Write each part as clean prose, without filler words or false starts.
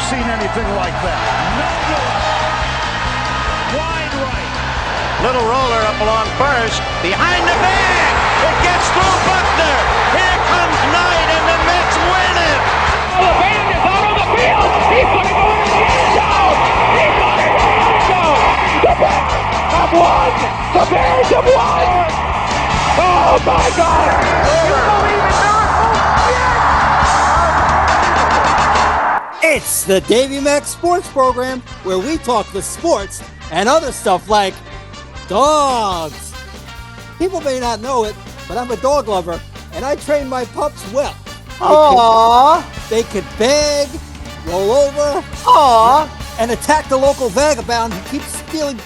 seen anything like that. No. Wide right. Little roller up along first. Behind the bag. It gets through Buckner. Here comes Knight, and the Mets win it. Oh, the band is out on the field. He's going to go into the end zone. He's going to the end zone. The Bears have won. The Bears have won. Oh, my God. You believe in miracles? Yes. It's the Davey Mac Sports Program, where we talk the sports and other stuff like dogs. People may not know it, but I'm a dog lover, and I train my pups well. They could beg, roll over, and attack the local vagabond who keeps stealing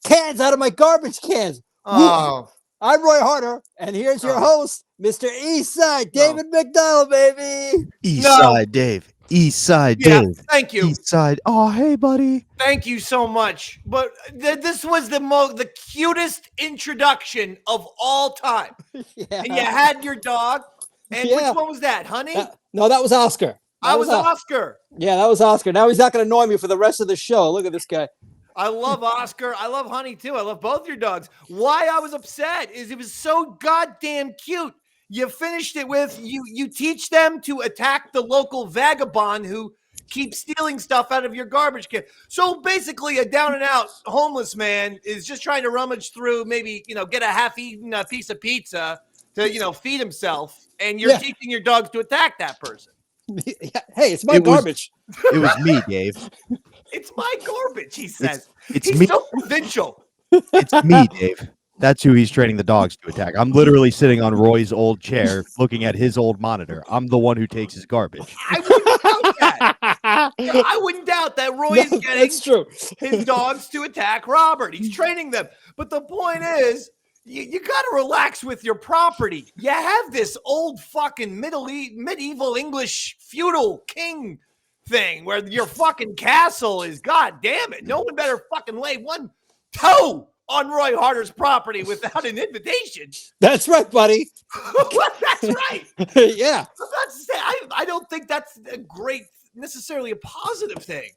cans out of my garbage cans. Oh. I'm Roy Harder, and here's your host, Mr. Eastside, David McDowell, baby. Eastside Dave. Eastside Dave. Thank you. Eastside. Oh, hey, buddy. Thank you so much. But this was the cutest introduction of all time. Yeah. And you had your dog. And which one was that, Honey? No, that was Oscar. I was Oscar. Yeah, that was Oscar. Now he's not going to annoy me for the rest of the show. Look at this guy. I love Oscar. I love Honey, too. I love both your dogs. Why I was upset is it was so goddamn cute. You finished it with, you teach them to attack the local vagabond who keeps stealing stuff out of your garbage can. So basically a down and out homeless man is just trying to rummage through, maybe, get a half-eaten piece of pizza to, feed himself. And you're teaching your dogs to attack that person. Hey, it's my garbage. It was me, Dave. It's my garbage, he says. He's me. So provincial. It's me, Dave. That's who he's training the dogs to attack. I'm literally sitting on Roy's old chair looking at his old monitor. I'm the one who takes his garbage. I wouldn't doubt that. I wouldn't doubt that Roy is getting his dogs to attack Robert. He's training them. But the point is, you got to relax with your property. You have this old fucking medieval English feudal king thing where your fucking castle is, god damn it, no one better fucking lay one toe on Roy Harder's property without an invitation. That's right, buddy. That's right. Yeah. I don't think that's a great, necessarily a positive thing.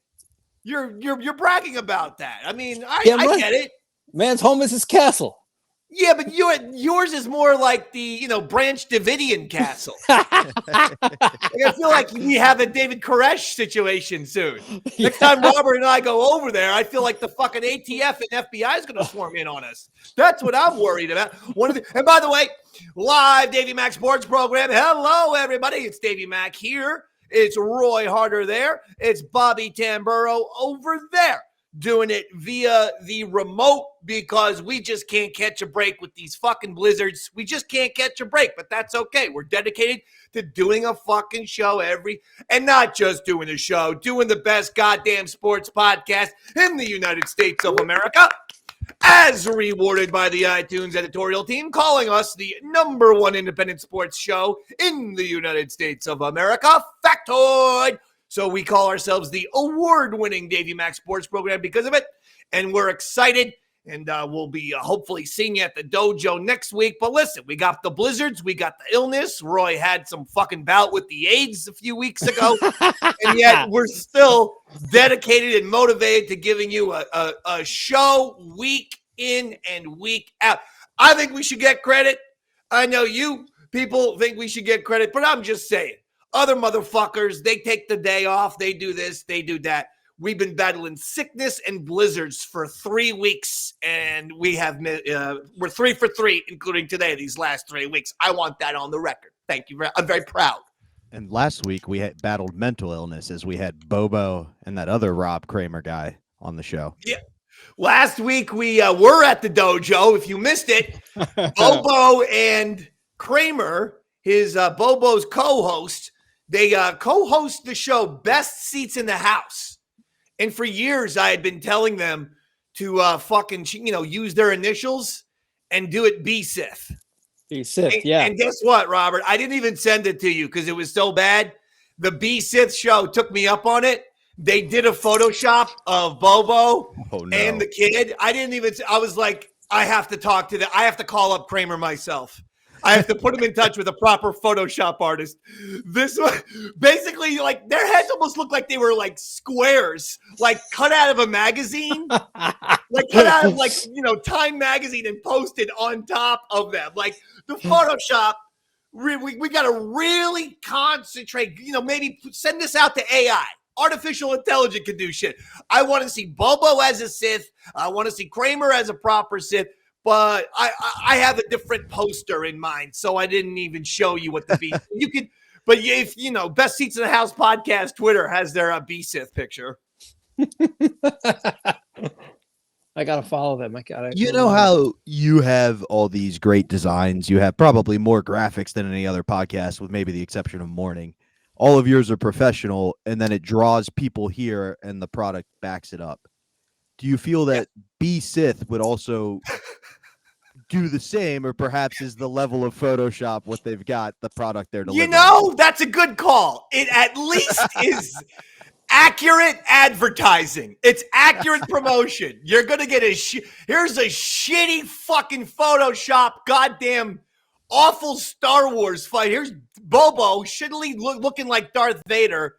You're bragging about that. I mean, I get it. Man's home is his castle. Yeah, but yours is more like the, Branch Davidian castle. I feel like we have a David Koresh situation soon. Next time Robert and I go over there, I feel like the fucking ATF and FBI is going to swarm in on us. That's what I'm worried about. And by the way, live Davey Mac Sports Program. Hello, everybody. It's Davey Mac here. It's Roy Harder there. It's Bobby Tamburo over there. Doing it via the remote because we just can't catch a break with these fucking blizzards. We just can't catch a break, but that's okay. We're dedicated to doing a fucking show and not just doing a show, doing the best goddamn sports podcast in the United States of America, as rewarded by the iTunes editorial team, calling us the #1 independent sports show in the United States of America. Factoid! So we call ourselves the award-winning Davey Mac Sports Program because of it, and we're excited, and we'll be hopefully seeing you at the dojo next week. But listen, we got the blizzards, we got the illness. Roy had some fucking bout with the AIDS a few weeks ago, and yet we're still dedicated and motivated to giving you a show week in and week out. I think we should get credit. I know you people think we should get credit, but I'm just saying. Other motherfuckers, they take the day off. They do this, they do that. We've been battling sickness and blizzards for 3 weeks, and we're 3 for 3, including today, these last 3 weeks. I want that on the record. Thank you. I'm very proud. And last week, we had battled mental illness as we had Bobo and that other Rob Kramer guy on the show. Yeah. Last week, we were at the dojo. If you missed it, Bobo and Kramer, his Bobo's co-host, they co-host the show Best Seats in the House. And for years, I had been telling them to fucking, use their initials and do it BSIF. BSIF, yeah. And guess what, Robert? I didn't even send it to you because it was so bad. The BSIF show took me up on it. They did a Photoshop of Bobo and the kid. I was like, I have to call up Kramer myself. I have to put them in touch with a proper Photoshop artist. This one, basically, like their heads almost look like they were like squares, like cut out of a magazine, like cut out of like Time magazine and posted on top of them. Like the Photoshop, we got to really concentrate. Maybe send this out to AI. Artificial intelligence can do shit. I want to see Bobo as a Sith. I want to see Kramer as a proper Sith. But I have a different poster in mind, so I didn't even show you what the beast. You could, but if Best Seats in the House podcast Twitter has their B-Sith picture. I gotta follow them. You know how you have all these great designs. You have probably more graphics than any other podcast, with maybe the exception of Morning. All of yours are professional, and then it draws people here, and the product backs it up. Do you feel that B-Sith would also do the same, or perhaps is the level of Photoshop what they've got, the product they're delivering? That's a good call. It at least is accurate advertising. It's accurate promotion. You're going to get here's a shitty fucking Photoshop goddamn awful Star Wars fight. Here's Bobo shittily looking like Darth Vader.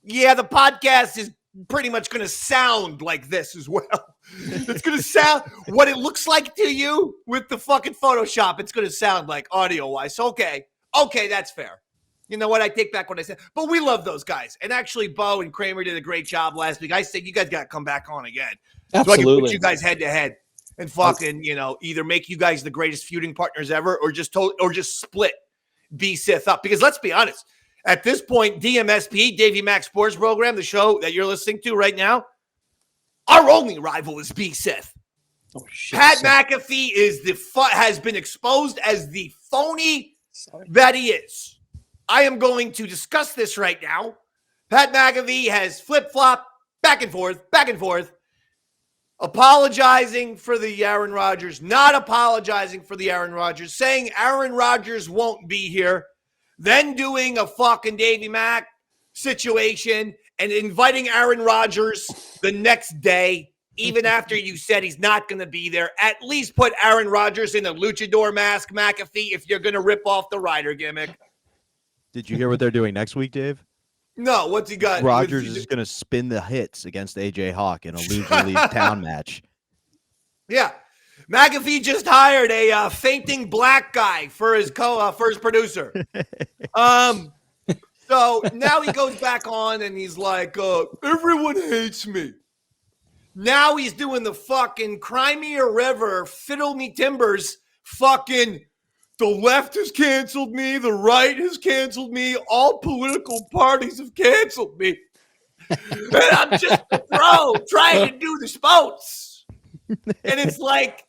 Yeah, the podcast is pretty much going to sound like this as well. It's going to sound what it looks like to you with the fucking Photoshop. It's going to sound like audio-wise. Okay, that's fair. You know what? I take back what I said. But we love those guys. And actually, Bo and Kramer did a great job last week. I said you guys got to come back on again. Absolutely. So I can put you guys head-to-head and fucking, either make you guys the greatest feuding partners ever or just split B-Sith up. Because let's be honest, at this point, DMSP, Davey Mac Sports Program, the show that you're listening to right now, our only rival is B-Sith. Oh, shit. Pat McAfee has been exposed as the phony that he is. I am going to discuss this right now. Pat McAfee has flip-flopped back and forth, apologizing for the Aaron Rodgers, not apologizing for the Aaron Rodgers, saying Aaron Rodgers won't be here, then doing a fucking Davey Mac situation and inviting Aaron Rodgers the next day, even after you said he's not going to be there. At least put Aaron Rodgers in a luchador mask, McAfee, if you're going to rip off the Ryder gimmick. Did you hear what they're doing next week, Dave? No, what's he got? Rodgers is going to spin the hits against AJ Hawk in a loser league town match. Yeah. McAfee just hired a fainting black guy for his first producer. So now he goes back on and he's like, everyone hates me. Now he's doing the fucking Crimea River, Fiddle Me Timbers, fucking the left has canceled me, the right has canceled me, all political parties have canceled me. And I'm just a pro trying to do the sports. And it's like,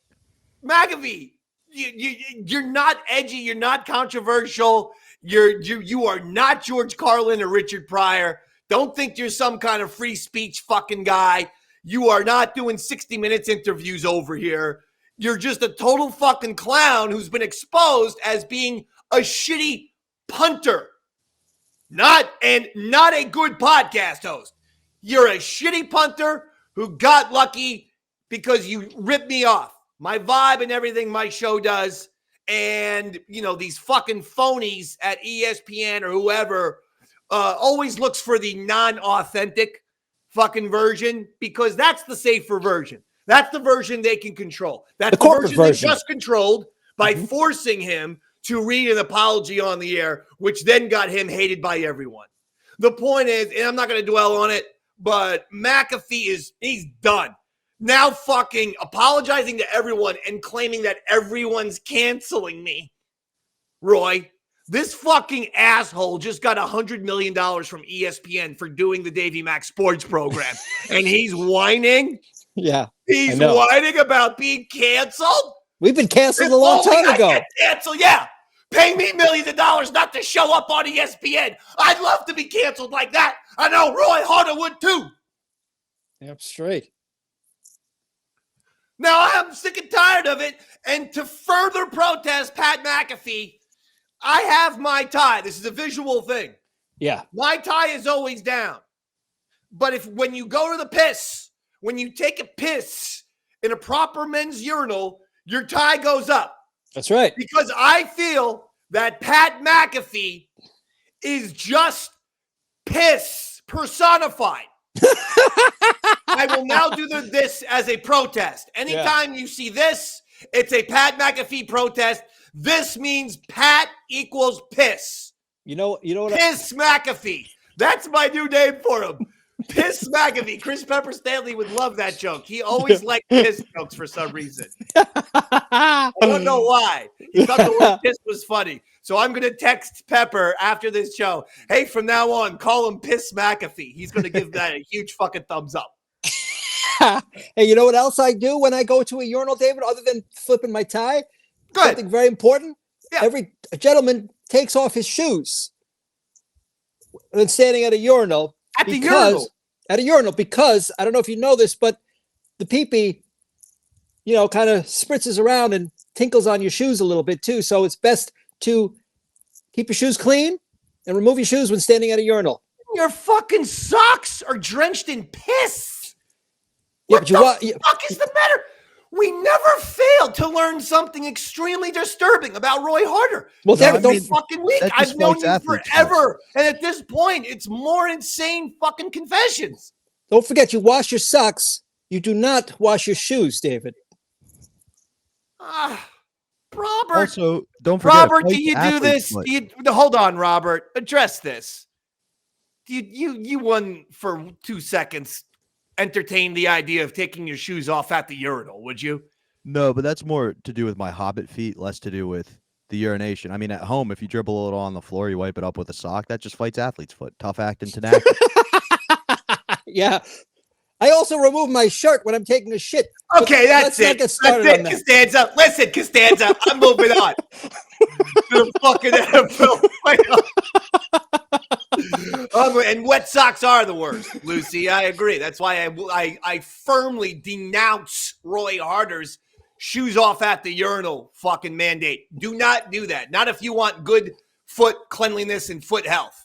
McAfee, you're not edgy, you're not controversial, you are not George Carlin or Richard Pryor. Don't think you're some kind of free speech fucking guy. You are not doing 60 Minutes interviews over here. You're just a total fucking clown who's been exposed as being a shitty punter. Not a good podcast host. You're a shitty punter who got lucky because you ripped me off. My vibe and everything my show does. And, these fucking phonies at ESPN or whoever always looks for the non-authentic fucking version because that's the safer version. That's the version they can control. That's the version they just controlled by forcing him to read an apology on the air, which then got him hated by everyone. The point is, and I'm not going to dwell on it, but McAfee he's done. Now fucking apologizing to everyone and claiming that everyone's canceling me. Roy, this fucking asshole just got $100 million from ESPN for doing the Davey Mac Sports Program. And he's whining. Yeah. He's whining about being canceled. We've been canceled a long time ago. Cancel, yeah. Pay me millions of dollars not to show up on ESPN. I'd love to be canceled like that. I know Roy Harder would too. Yep, straight. Now I'm sick and tired of it. And to further protest Pat McAfee, I have my tie. This is a visual thing. Yeah. My tie is always down. But when you go to the piss, when you take a piss in a proper men's urinal, your tie goes up. That's right. Because I feel that Pat McAfee is just piss personified. I will now do this as a protest. Anytime you see this, it's a Pat McAfee protest. This means Pat equals piss. You know what? Piss McAfee. That's my new name for him. Piss McAfee. Chris Pepper Stanley would love that joke. He always liked piss jokes for some reason. I don't know why. He thought the word piss was funny. So I'm going to text Pepper after this show. Hey, from now on, call him Piss McAfee. He's going to give that a huge fucking thumbs up. Hey, you know what else I do when I go to a urinal, David, other than flipping my tie? Good. Something very important. Yeah. Every gentleman takes off his shoes when standing at a urinal. At a urinal, because I don't know if you know this, but the pee-pee, kind of spritzes around and tinkles on your shoes a little bit too. So it's best to keep your shoes clean and remove your shoes when standing at a urinal. Your fucking socks are drenched in piss. Yeah, What the fuck is the matter? We never failed to learn something extremely disturbing about Roy Harder. Well, every fucking week. that I've just known makes you athletes forever. And at this point, it's more insane fucking confessions. Don't forget, you wash your socks. You do not wash your shoes, David. Robert. Also, don't forget. Robert, do you do this? Hold on, Robert. Address this. You won for 2 seconds. Entertain the idea of taking your shoes off at the urinal, would you? No, but that's more to do with my hobbit feet, less to do with the urination. I mean, at home, if you dribble a little on the floor, you wipe it up with a sock. That just fights athlete's foot. Tough acting tenacity. Yeah. I also remove my shirt when I'm taking a shit. Okay, that's it. Let's not get started on that. Costanza. Listen, Costanza, I'm moving on. The fucking NFL playoff. And wet socks are the worst, Lucy. I agree. That's why I firmly denounce Roy Harder's shoes off at the urinal fucking mandate. Do not do that. Not if you want good foot cleanliness and foot health.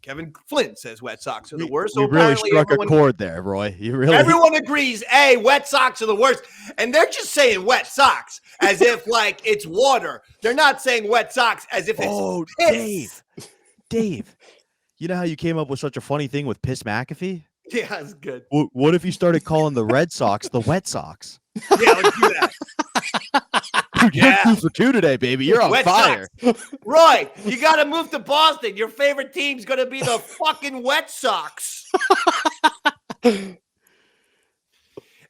Kevin Flynn says wet socks are the worst. You really struck a chord there, Roy. Everyone agrees, wet socks are the worst. And they're just saying wet socks as if like it's water. They're not saying wet socks as if it's piss. Dave, you know how you came up with such a funny thing with Piss McAfee? Yeah, that's good. What if you started calling the Red Sox the Wet Sox? Yeah, let's do that. You're 2 for 2 today, baby. You're on fire. Sox. Roy, you got to move to Boston. Your favorite team's going to be the fucking Wet Sox. And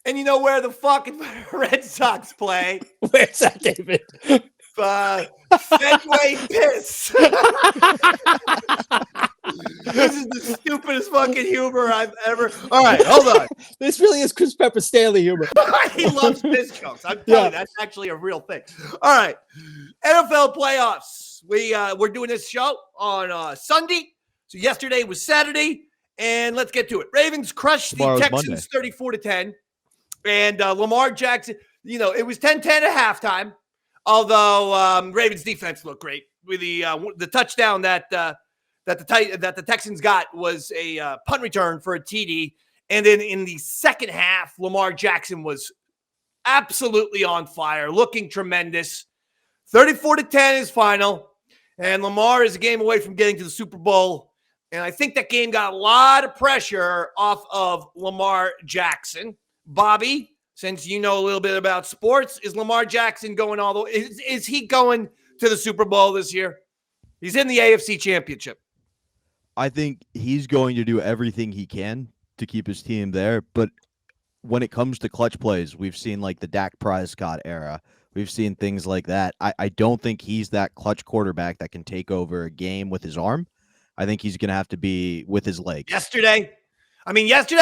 you know where the fucking Red Sox play? Where's that, David? Fenway Piss. This is the stupidest fucking humor I've ever. All right, hold on. This really is Chris Pepper Stanley humor. He loves piss jokes. I'm telling you, that's actually a real thing. All right, NFL playoffs. We're doing this show on Sunday. So yesterday was Saturday, and let's get to it. Ravens crushed the Texans 34-10, and Lamar Jackson. It was 10-10 at halftime. Although Ravens defense looked great with the touchdown that the Texans got was a punt return for a TD, and then in the second half, Lamar Jackson was absolutely on fire, looking tremendous. 34-10 is final, and Lamar is a game away from getting to the Super Bowl. And I think that game got a lot of pressure off of Lamar Jackson. Bobby, since you know a little bit about sports, is Lamar Jackson going all the way? Is he going to the Super Bowl this year? He's in the AFC Championship. I think he's going to do everything he can to keep his team there. But when it comes to clutch plays, we've seen like the Dak Prescott era. We've seen things like that. I don't think he's that clutch quarterback that can take over a game with his arm. I think he's going to have to be with his legs. Yesterday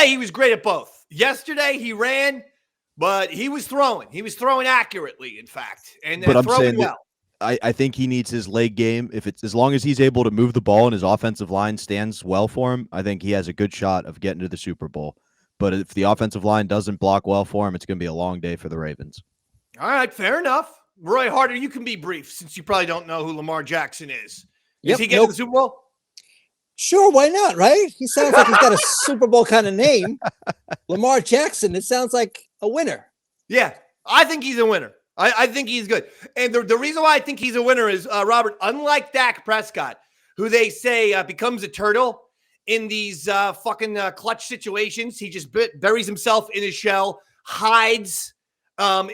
he was great at both. Yesterday he ran. But he was throwing. He was throwing accurately, in fact, and throwing well. I think he needs his leg game. As long as he's able to move the ball and his offensive line stands well for him, I think he has a good shot of getting to the Super Bowl. But if the offensive line doesn't block well for him, it's going to be a long day for the Ravens. All right, fair enough. Roy Harder, you can be brief since you probably don't know who Lamar Jackson is. Is he getting to the Super Bowl? Sure, why not, right? He sounds like he's got a Super Bowl kind of name. Lamar Jackson, it sounds like a winner. Yeah, I think he's a winner. I think he's good. And the reason why I think he's a winner is, Robert, unlike Dak Prescott, who they say becomes a turtle in these fucking clutch situations, he just buries himself in his shell, hides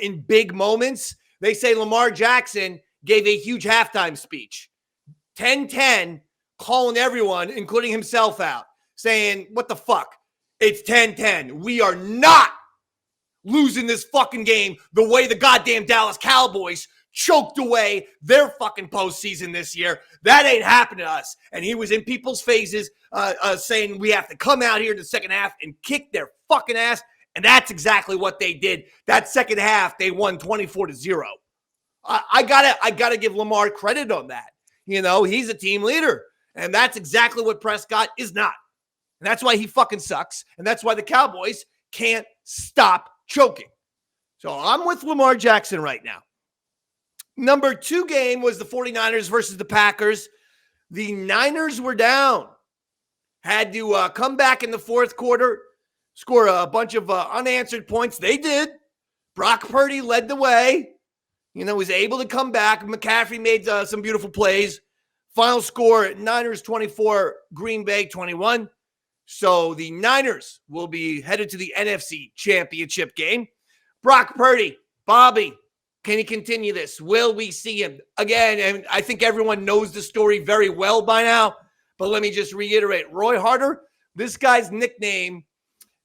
in big moments. They say Lamar Jackson gave a huge halftime speech, 10-10, calling everyone, including himself, out, saying, what the fuck? It's 10-10. We are not losing this fucking game the way the goddamn Dallas Cowboys choked away their fucking postseason this year. That ain't happening to us. And he was in people's faces saying we have to come out here in the second half and kick their fucking ass. And that's exactly what they did. That second half, they won 24-0. I gotta give Lamar credit on that. You know, he's a team leader. And that's exactly what Prescott is not. And that's why he fucking sucks. And that's why the Cowboys can't stop choking. So I'm with Lamar Jackson right now. Number 2 game was the 49ers versus the Packers. The Niners were down. Had to come back in the fourth quarter, score a bunch of unanswered points. They did. Brock Purdy led the way. You know, was able to come back. McCaffrey made some beautiful plays. Final score, Niners 24, Green Bay 21. So the Niners will be headed to the NFC Championship game. Brock Purdy, Bobby, can he continue this? Will we see him again? And I think everyone knows the story very well by now, but let me just reiterate. Roy Harder, this guy's nickname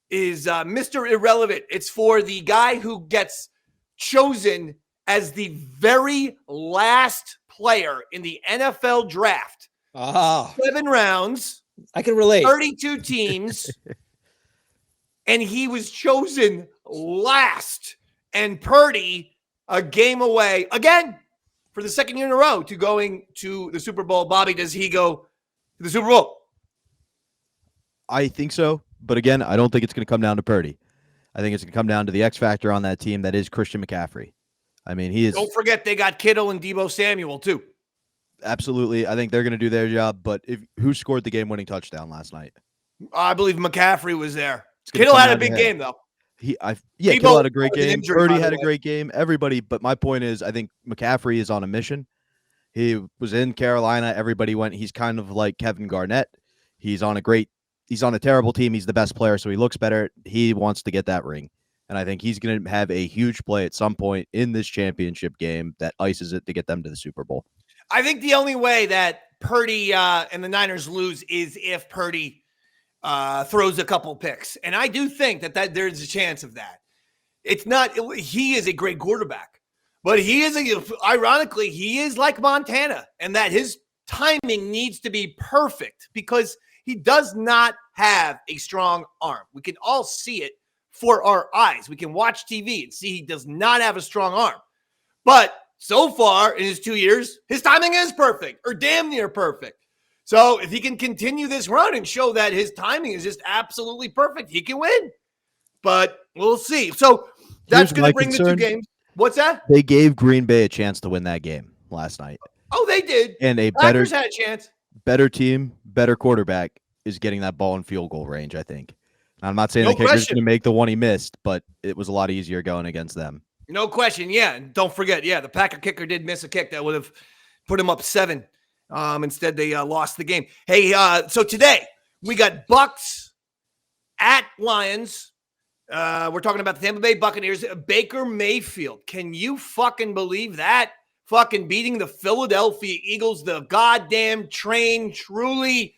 is Mr. Irrelevant. It's for the guy who gets chosen as the very last player in the NFL draft. 7 rounds. I can relate. 32 teams. And he was chosen last. And Purdy, a game away, again, for the second year in a row, to going to the Super Bowl. Bobby, does he go to the Super Bowl? I think so. But again, I don't think it's going to come down to Purdy. I think it's going to come down to the X factor on that team that is Christian McCaffrey. I mean, he is. Don't forget they got Kittle and Deebo Samuel, too. Absolutely. I think they're going to do their job. But who scored the game-winning touchdown last night? I believe McCaffrey was there. Kittle had a big game, though. Kittle had a great game. Purdy had a great game. Everybody, but my point is, I think McCaffrey is on a mission. He was in Carolina. Everybody went. He's kind of like Kevin Garnett. He's on a terrible team. He's the best player, so he looks better. He wants to get that ring. And I think he's going to have a huge play at some point in this championship game that ices it to get them to the Super Bowl. I think the only way that Purdy and the Niners lose is if Purdy throws a couple picks. And I do think that there's a chance of that. It's not, he is a great quarterback, but ironically, he is like Montana, and that his timing needs to be perfect because he does not have a strong arm. We can all see it for our eyes. We can watch TV and see he does not have a strong arm. But so far in his 2 years, his timing is perfect or damn near perfect. So if he can continue this run and show that his timing is just absolutely perfect, he can win. But we'll see. So that's going to bring the 2 games. What's that? They gave Green Bay a chance to win that game last night. Oh, they did. And Packers had a chance. Better team, better quarterback is getting that ball in field goal range, I think. I'm not saying the kicker's going to make the one he missed, but it was a lot easier going against them. No question. Yeah. And don't forget, the Packer kicker did miss a kick that would have put him up 7. Instead, they lost the game. Hey, so today we got Bucks at Lions. We're talking about the Tampa Bay Buccaneers. Baker Mayfield. Can you fucking believe that? Fucking beating the Philadelphia Eagles. The goddamn train truly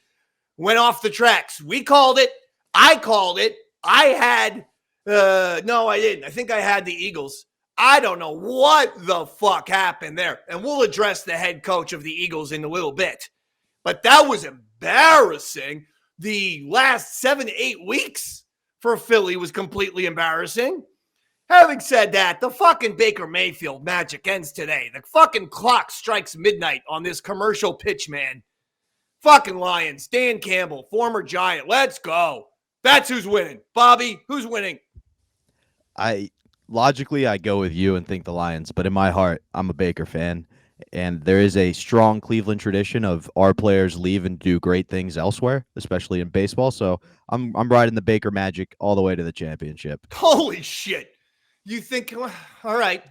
went off the tracks. We called it. I called it. I had, no, I didn't. I think I had the Eagles. I don't know what the fuck happened there. And we'll address the head coach of the Eagles in a little bit. But that was embarrassing. The last 7-8 weeks for Philly was completely embarrassing. Having said that, the fucking Baker Mayfield magic ends today. The fucking clock strikes midnight on this commercial pitch, man. Fucking Lions, Dan Campbell, former Giant. Let's go. That's who's winning. Bobby, who's winning? Logically, I go with you and think the Lions, but in my heart, I'm a Baker fan, and there is a strong Cleveland tradition of our players leave and do great things elsewhere, especially in baseball. So I'm riding the Baker magic all the way to the championship. Holy shit. You think, well, all right,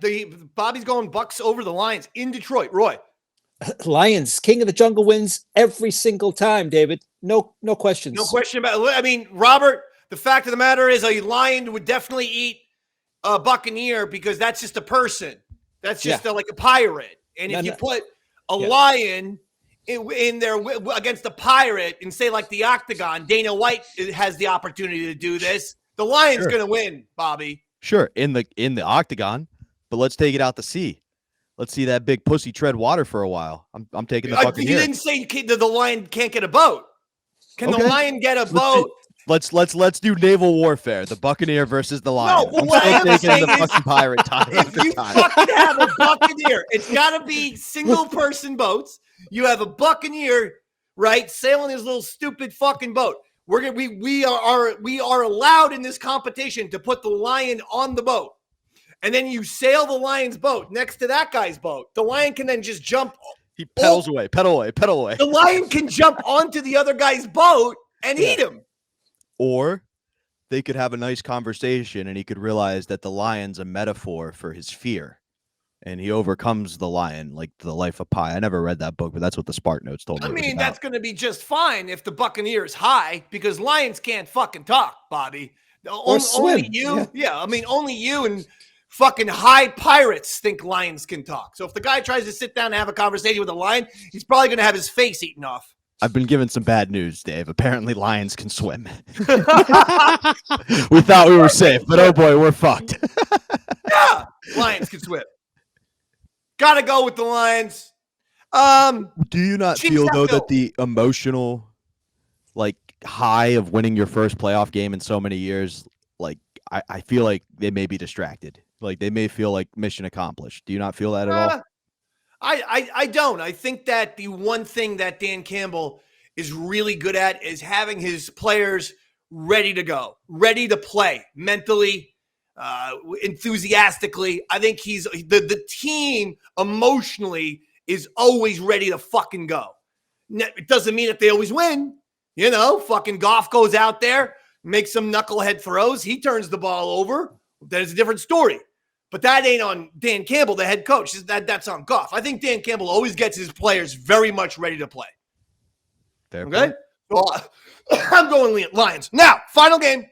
Bobby's going Bucks over the Lions in Detroit. Roy. Lions, King of the Jungle wins every single time, David. No questions. No question about it. I mean, Robert, the fact of the matter is a lion would definitely eat a buccaneer because that's just a person. That's just like a pirate. And if you put a lion in there against a pirate and say like the octagon, Dana White has the opportunity to do this. The lion's going to win, Bobby. Sure, in the octagon, but let's take it out to sea. Let's see that big pussy tread water for a while. I'm taking the Buccaneer. You didn't say the lion can't get a boat. Can the lion get a boat? Let's do naval warfare. The Buccaneer versus the lion. No, but what I am saying the fucking pirate time. If you fucking have a Buccaneer, it's got to be single person boats. You have a Buccaneer, right, sailing his little stupid fucking boat. We are allowed in this competition to put the lion on the boat. And then you sail the lion's boat next to that guy's boat. The lion can then just jump. He pedal away. The lion can jump onto the other guy's boat and eat him. Or they could have a nice conversation and he could realize that the lion's a metaphor for his fear. And he overcomes the lion like The Life of Pi. I never read that book, but that's what the Spark Notes told me. I mean, that's going to be just fine if the Buccaneer is high because lions can't fucking talk, Bobby. Or swim. Only you. Yeah, I mean, only you and fucking high pirates think lions can talk. So if the guy tries to sit down and have a conversation with a lion, he's probably going to have his face eaten off. I've been given some bad news, Dave. Apparently lions can swim. We thought we were safe, but oh boy, we're fucked. Yeah, lions can swim. Gotta go with the lions. Do you not feel, though, that the emotional high of winning your first playoff game in so many years, I feel like they may be distracted. Like they may feel like mission accomplished. Do you not feel that at all? I don't. I think that the one thing that Dan Campbell is really good at is having his players ready to go, ready to play mentally, enthusiastically. I think he's the team emotionally is always ready to fucking go. It doesn't mean that they always win. You know, fucking Goff goes out there, makes some knucklehead throws. He turns the ball over. That's a different story. But that ain't on Dan Campbell, the head coach. That's on Goff. I think Dan Campbell always gets his players very much ready to play. Fair okay? Well, I'm going Lions. Now, final game.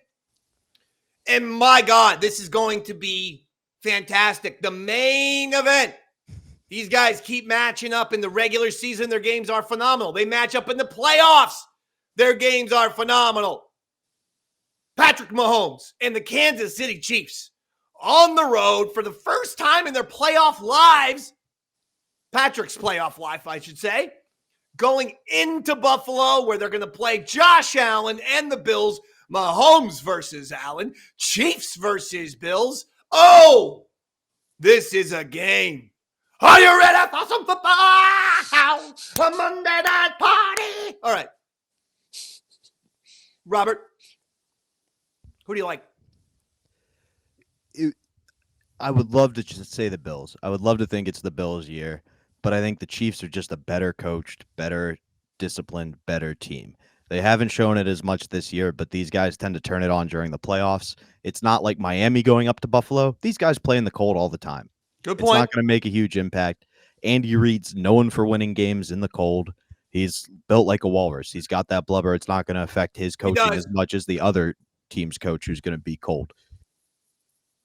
And my God, this is going to be fantastic. The main event. These guys keep matching up in the regular season. Their games are phenomenal. They match up in the playoffs. Their games are phenomenal. Patrick Mahomes and the Kansas City Chiefs on the road for the first time in their playoff lives. Patrick's playoff life, I should say. Going into Buffalo where they're going to play Josh Allen and the Bills. Mahomes versus Allen. Chiefs versus Bills. Oh, this is a game. Are you ready for some football? A Monday night party. All right. Robert, who do you like? I would love to just say the Bills. I would love to think it's the Bills' year, but I think the Chiefs are just a better coached, better disciplined, better team. They haven't shown it as much this year, but these guys tend to turn it on during the playoffs. It's not like Miami going up to Buffalo. These guys play in the cold all the time. Good point. It's not going to make a huge impact. Andy Reid's known for winning games in the cold. He's built like a walrus. He's got that blubber. It's not going to affect his coaching as much as the other team's coach who's going to be cold.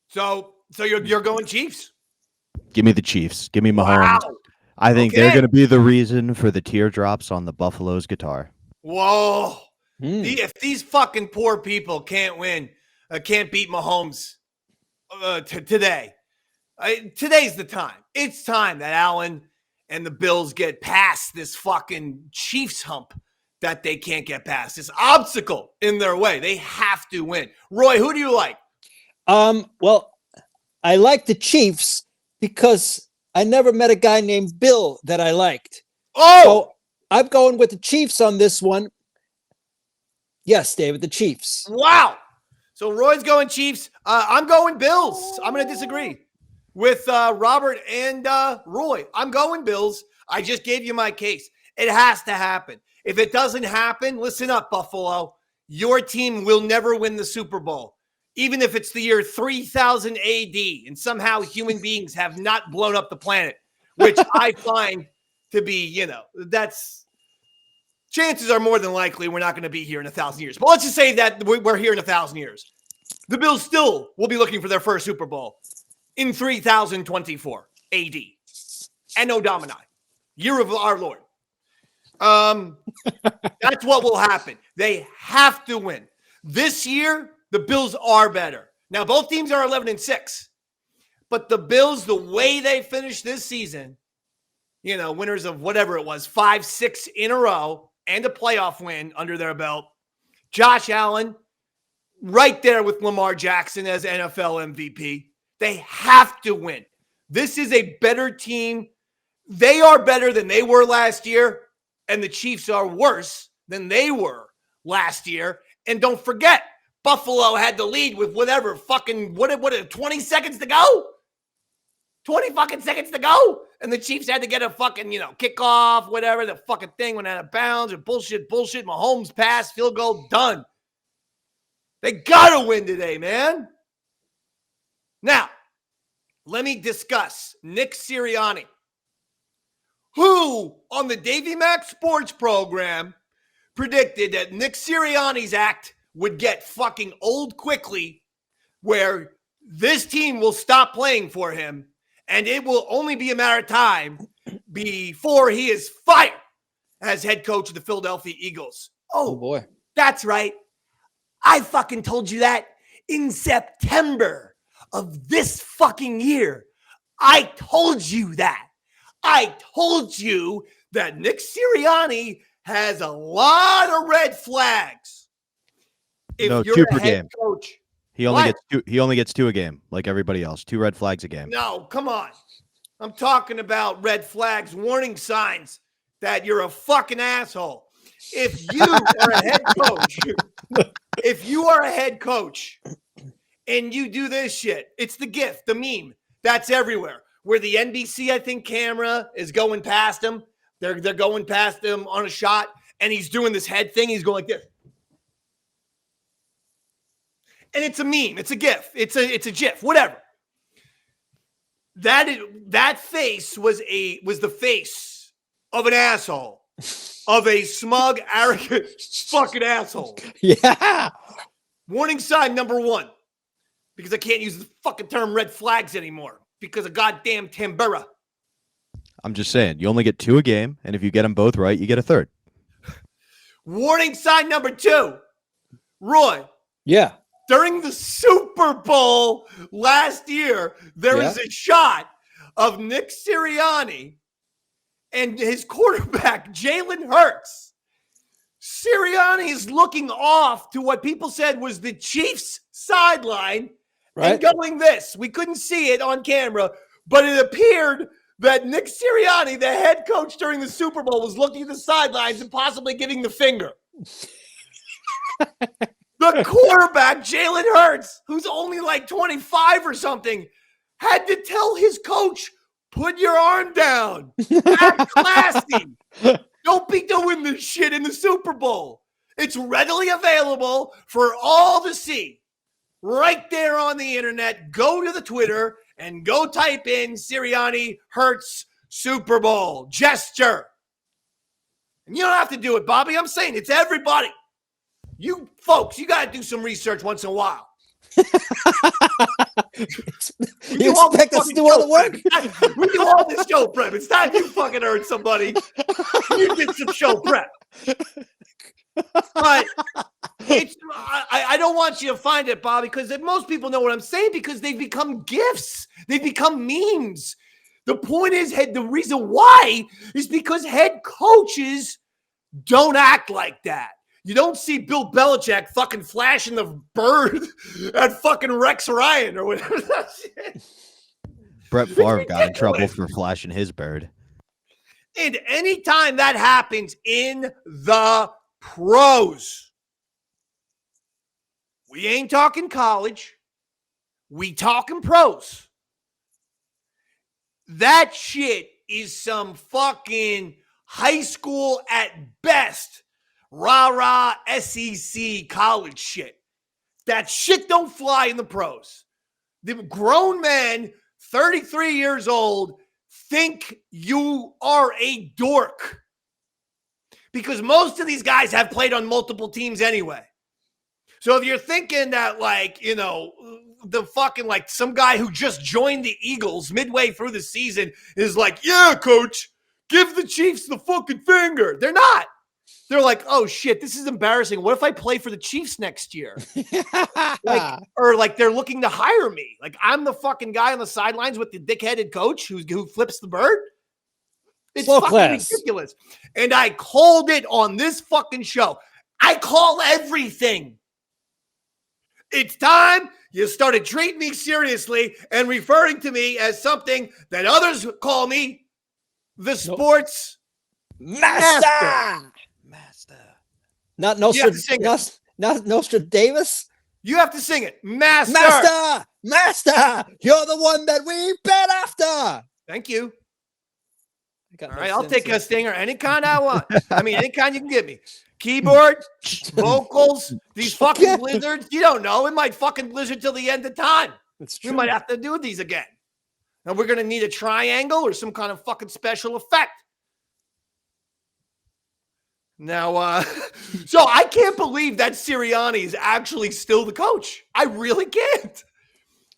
So you're going Chiefs? Give me the Chiefs. Give me Mahomes. Wow. I think they're going to be the reason for the teardrops on the Buffalo's guitar. Whoa. If these fucking poor people can't win, can't beat Mahomes today, today's the time. It's time that Allen and the Bills get past this fucking Chiefs hump that they can't get past. This obstacle in their way. They have to win. Roy, who do you like? Well, I like the Chiefs because I never met a guy named Bill that I liked. Oh! So I'm going with the Chiefs on this one. Yes, David, the Chiefs. Wow. So Roy's going Chiefs. I'm going Bills. I'm going to disagree with Robert and Roy. I'm going Bills. I just gave you my case. It has to happen. If it doesn't happen, listen up, Buffalo. Your team will never win the Super Bowl. even if it's the year 3000 AD and somehow human beings have not blown up the planet, which I find to be, that's chances are more than likely we're not going to be here in 1,000 years. But let's just say that we're here in 1,000 years. The Bills still will be looking for their first Super Bowl in 3024 AD. Anno Domini, year of our Lord. That's what will happen. They have to win. This year, the Bills are better. Now, both teams are 11-6. But the Bills, the way they finished this season, winners of whatever it was, 5-6 in a row, and a playoff win under their belt. Josh Allen, right there with Lamar Jackson as NFL MVP. They have to win. This is a better team. They are better than they were last year, and the Chiefs are worse than they were last year. And don't forget, Buffalo had the lead with whatever fucking, what 20 seconds to go? 20 fucking seconds to go. And the Chiefs had to get a fucking, kickoff, whatever, the fucking thing went out of bounds or bullshit. Mahomes pass, field goal, done. They got to win today, man. Now, let me discuss Nick Sirianni, who on the Davey Mac Sports program predicted that Nick Sirianni's act would get fucking old quickly, where this team will stop playing for him, and it will only be a matter of time before he is fired as head coach of the Philadelphia Eagles. Oh boy. That's right. I fucking told you that in September of this fucking year. I told you that. I told you that Nick Sirianni has a lot of red flags. If you're two a per head game. coach, He only gets two a game, like everybody else. 2 red flags a game. no, come on. I'm talking about red flags, warning signs that you're a fucking asshole. If you are a head coach, and you do this shit, it's the GIF, the meme that's everywhere, where the NBC, I think, camera is going past him. They're going past him on a shot, and he's doing this head thing. He's going like this. And it's a meme. It's a GIF. It's a GIF. Whatever. That face was the face of an asshole, of a smug, arrogant fucking asshole. Yeah. Warning sign number 1, because I can't use the fucking term red flags anymore because of goddamn Tambura. I'm just saying, you only get 2 a game, and if you get them both right, you get a third. Warning sign number 2, Roy. Yeah. During the Super Bowl last year, there is a shot of Nick Sirianni and his quarterback, Jalen Hurts. Sirianni is looking off to what people said was the Chiefs' sideline and going this. We couldn't see it on camera, but it appeared that Nick Sirianni, the head coach during the Super Bowl, was looking at the sidelines and possibly giving the finger. The quarterback, Jalen Hurts, who's only like 25 or something, had to tell his coach, put your arm down. Act classy. Don't be doing this shit in the Super Bowl. It's readily available for all to see. Right there on the internet. Go to the Twitter and go type in Sirianni Hurts Super Bowl gesture. And you don't have to do it, Bobby. I'm saying it's everybody. You folks, you got to do some research once in a while. You expect us to do all the work? We do all this show prep. It's time you fucking heard somebody. You did some show prep. But I don't want you to find it, Bobby, because most people know what I'm saying because they've become GIFs. They've become memes. The point is, the reason why is because head coaches don't act like that. You don't see Bill Belichick fucking flashing the bird at fucking Rex Ryan or whatever that shit. Brett Favre got in trouble for flashing his bird. And anytime that happens in the pros, we ain't talking college. We talking pros. That shit is some fucking high school at best. Rah-rah SEC college shit. That shit don't fly in the pros. The grown men, 33 years old, think you are a dork. Because most of these guys have played on multiple teams anyway. So if you're thinking that, like, you know, the fucking, like, some guy who just joined the Eagles midway through the season is like, yeah, coach, give the Chiefs the fucking finger. They're not. They're like, oh, shit, this is embarrassing. What if I play for the Chiefs next year? Like they're looking to hire me. Like, I'm the fucking guy on the sidelines with the dick-headed coach who flips the bird. It's Low fucking class. ridiculous. And I called it on this fucking show. I call everything. It's time you started treating me seriously and referring to me as something that others call me, the sports Master. Not Nostradamus. You have to sing it. Master. You're the one that we bet after. Thank you. All All right, I'll take a stinger any kind I want. I mean, any kind you can give me. Keyboard, vocals, these fucking blizzards. You don't know. It might fucking blizzard till the end of time. That's true. We might have to do these again. And we're going to need a triangle or some kind of fucking special effect. Now, so I can't believe that Sirianni is actually still the coach. I really can't.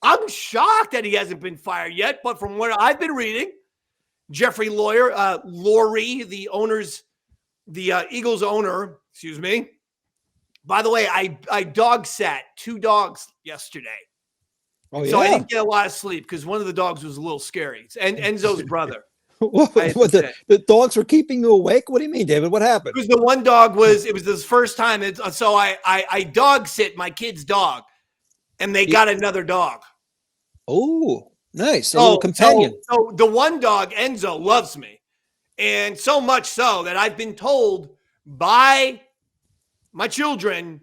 I'm shocked that he hasn't been fired yet, but from what I've been reading, Jeffrey Lurie, the Eagles owner, excuse me. By the way, I dog sat 2 dogs yesterday. Oh, So I yeah. didn't get a lot of sleep because one of the dogs was a little scary. It's Enzo's brother. What, I had to say. the dogs were keeping you awake? What do you mean, David? What happened? Because the one dog it was the first time. So I dog sit my kid's dog, and they got another dog. Oh, nice. A little companion. So the one dog, Enzo, loves me. And so much so that I've been told by my children,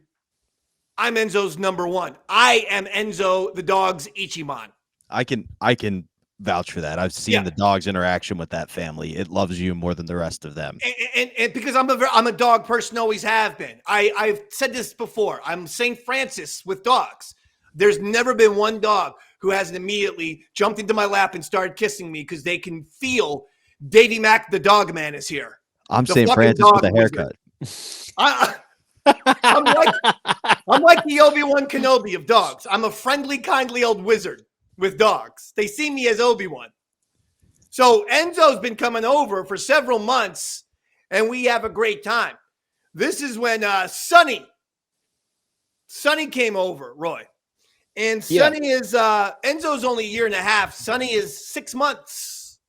I'm Enzo's number one. I am Enzo, the dog's Ichiman. I can vouch for that. I've seen the dog's interaction with that family. It loves you more than the rest of them. And because I'm a dog person, always have been. I've said this before. I'm St. Francis with dogs. There's never been one dog who hasn't immediately jumped into my lap and started kissing me because they can feel Davey Mack, the dog man, is here. I'm The St. fucking Francis dog with a haircut. I'm like the Obi-Wan Kenobi of dogs. I'm a friendly, kindly old wizard with dogs. They see me as Obi-Wan. So Enzo's been coming over for several months, and we have a great time. This is when Sonny came over, Roy. And Sonny is Enzo's only 1.5 years. Sonny is 6 months.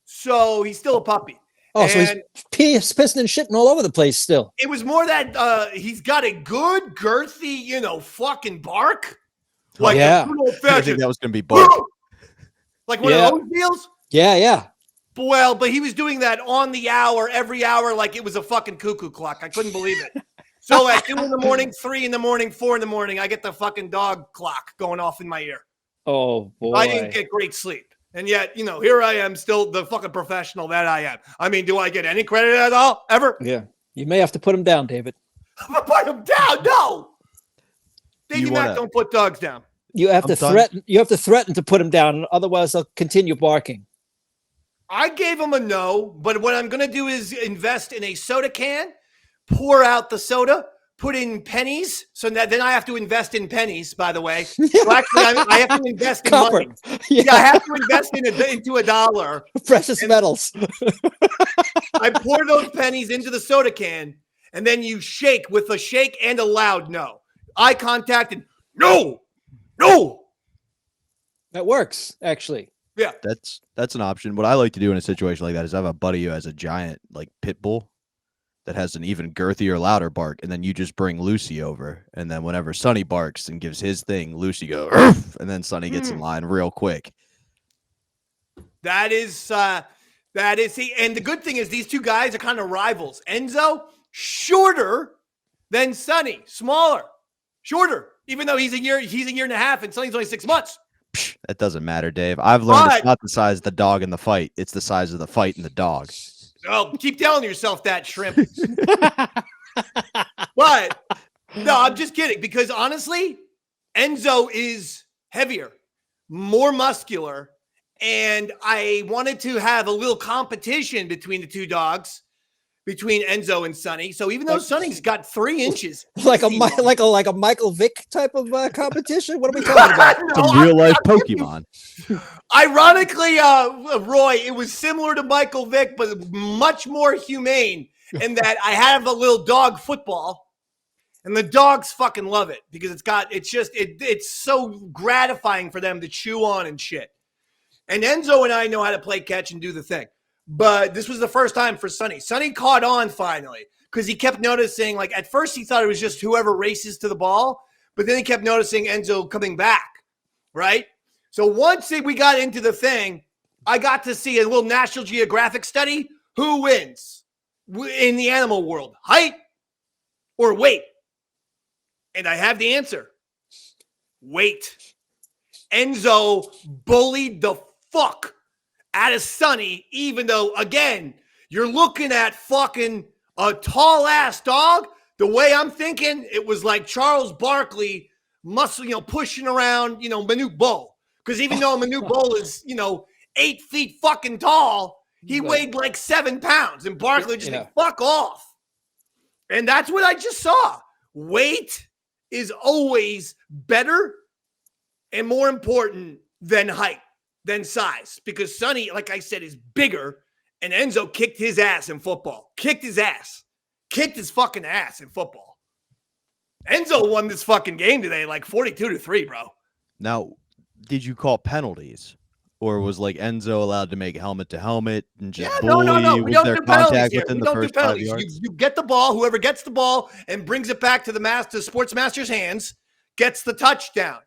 So he's still a puppy. Oh, so he's pissing and shitting all over the place still. It was more that he's got a good, girthy, fucking bark. Like yeah. I think that was going to be bark. Like one of those deals? Yeah. Well, but he was doing that on the hour, every hour, like it was a fucking cuckoo clock. I couldn't believe it. So at 2 a.m, 3 a.m, 4 a.m, I get the fucking dog clock going off in my ear. Oh, boy. I didn't get great sleep. And yet, here I am still the fucking professional that I am. I mean, do I get any credit at all? Ever? Yeah. You may have to put him down, David. I'm going to put him down. No. Davey Mack don't put dogs down. You have to threaten. You have to threaten to put him down. Otherwise, they'll continue barking. I gave him a no, but what I'm going to do is invest in a soda can, pour out the soda, put in pennies. So then I have to invest in pennies, by the way. So actually, I have to invest in money. Yeah, I have to invest into $1. Precious metals. I pour those pennies into the soda can, and then you shake with a shake and a loud no. Eye contact and no. That works, actually. Yeah. That's an option. What I like to do in a situation like that is I have a buddy who has a giant pit bull that has an even girthier, louder bark, and then you just bring Lucy over, and then whenever Sonny barks and gives his thing, Lucy goes, "Arf!" And then Sonny gets in line real quick. That is, and the good thing is these two guys are kind of rivals. Enzo, shorter than Sonny, smaller, shorter, even though he's a 1.5 years, and Sonny's only 6 months. That doesn't matter, Dave. I've learned it's not the size of the dog in the fight. It's the size of the fight in the dog. Oh, keep telling yourself that, shrimp. But No, I'm just kidding because honestly, Enzo is heavier, more muscular, and I wanted to have a little competition between the two dogs, between Enzo and Sonny. So even though Sonny's got 3 inches, like a Michael Vick type of competition. What are we talking about? Some real life Pokemon. Ironically, Roy, it was similar to Michael Vick, but much more humane in that I have a little dog football. And the dogs fucking love it because it's so gratifying for them to chew on and shit. And Enzo and I know how to play catch and do the thing. But this was the first time for Sonny. Sonny caught on finally because he kept noticing, like at first he thought it was just whoever races to the ball, but then he kept noticing Enzo coming back, right? So once we got into the thing, I got to see a little National Geographic study. Who wins in the animal world, height or weight? And I have the answer. Weight. Enzo bullied the fuck out of Sonny, even though, again, you're looking at fucking a tall-ass dog. The way I'm thinking, it was like Charles Barkley pushing around, Manute Bol. Because even though Manute Bol is, 8 feet fucking tall, he weighed like 7 pounds. And Barkley just like, fuck off. And that's what I just saw. Weight is always better and more important than height, than size. Because Sonny, like I said, is bigger, and Enzo kicked his ass in football. Kicked his fucking ass in football. Enzo won this fucking game today, like 42-3, bro. Now, did you call penalties? Or was like Enzo allowed to make helmet to helmet and just bully no. with their contact within the first 5 yards? You get the ball. Whoever gets the ball and brings it back to the sports master's hands gets the touchdown.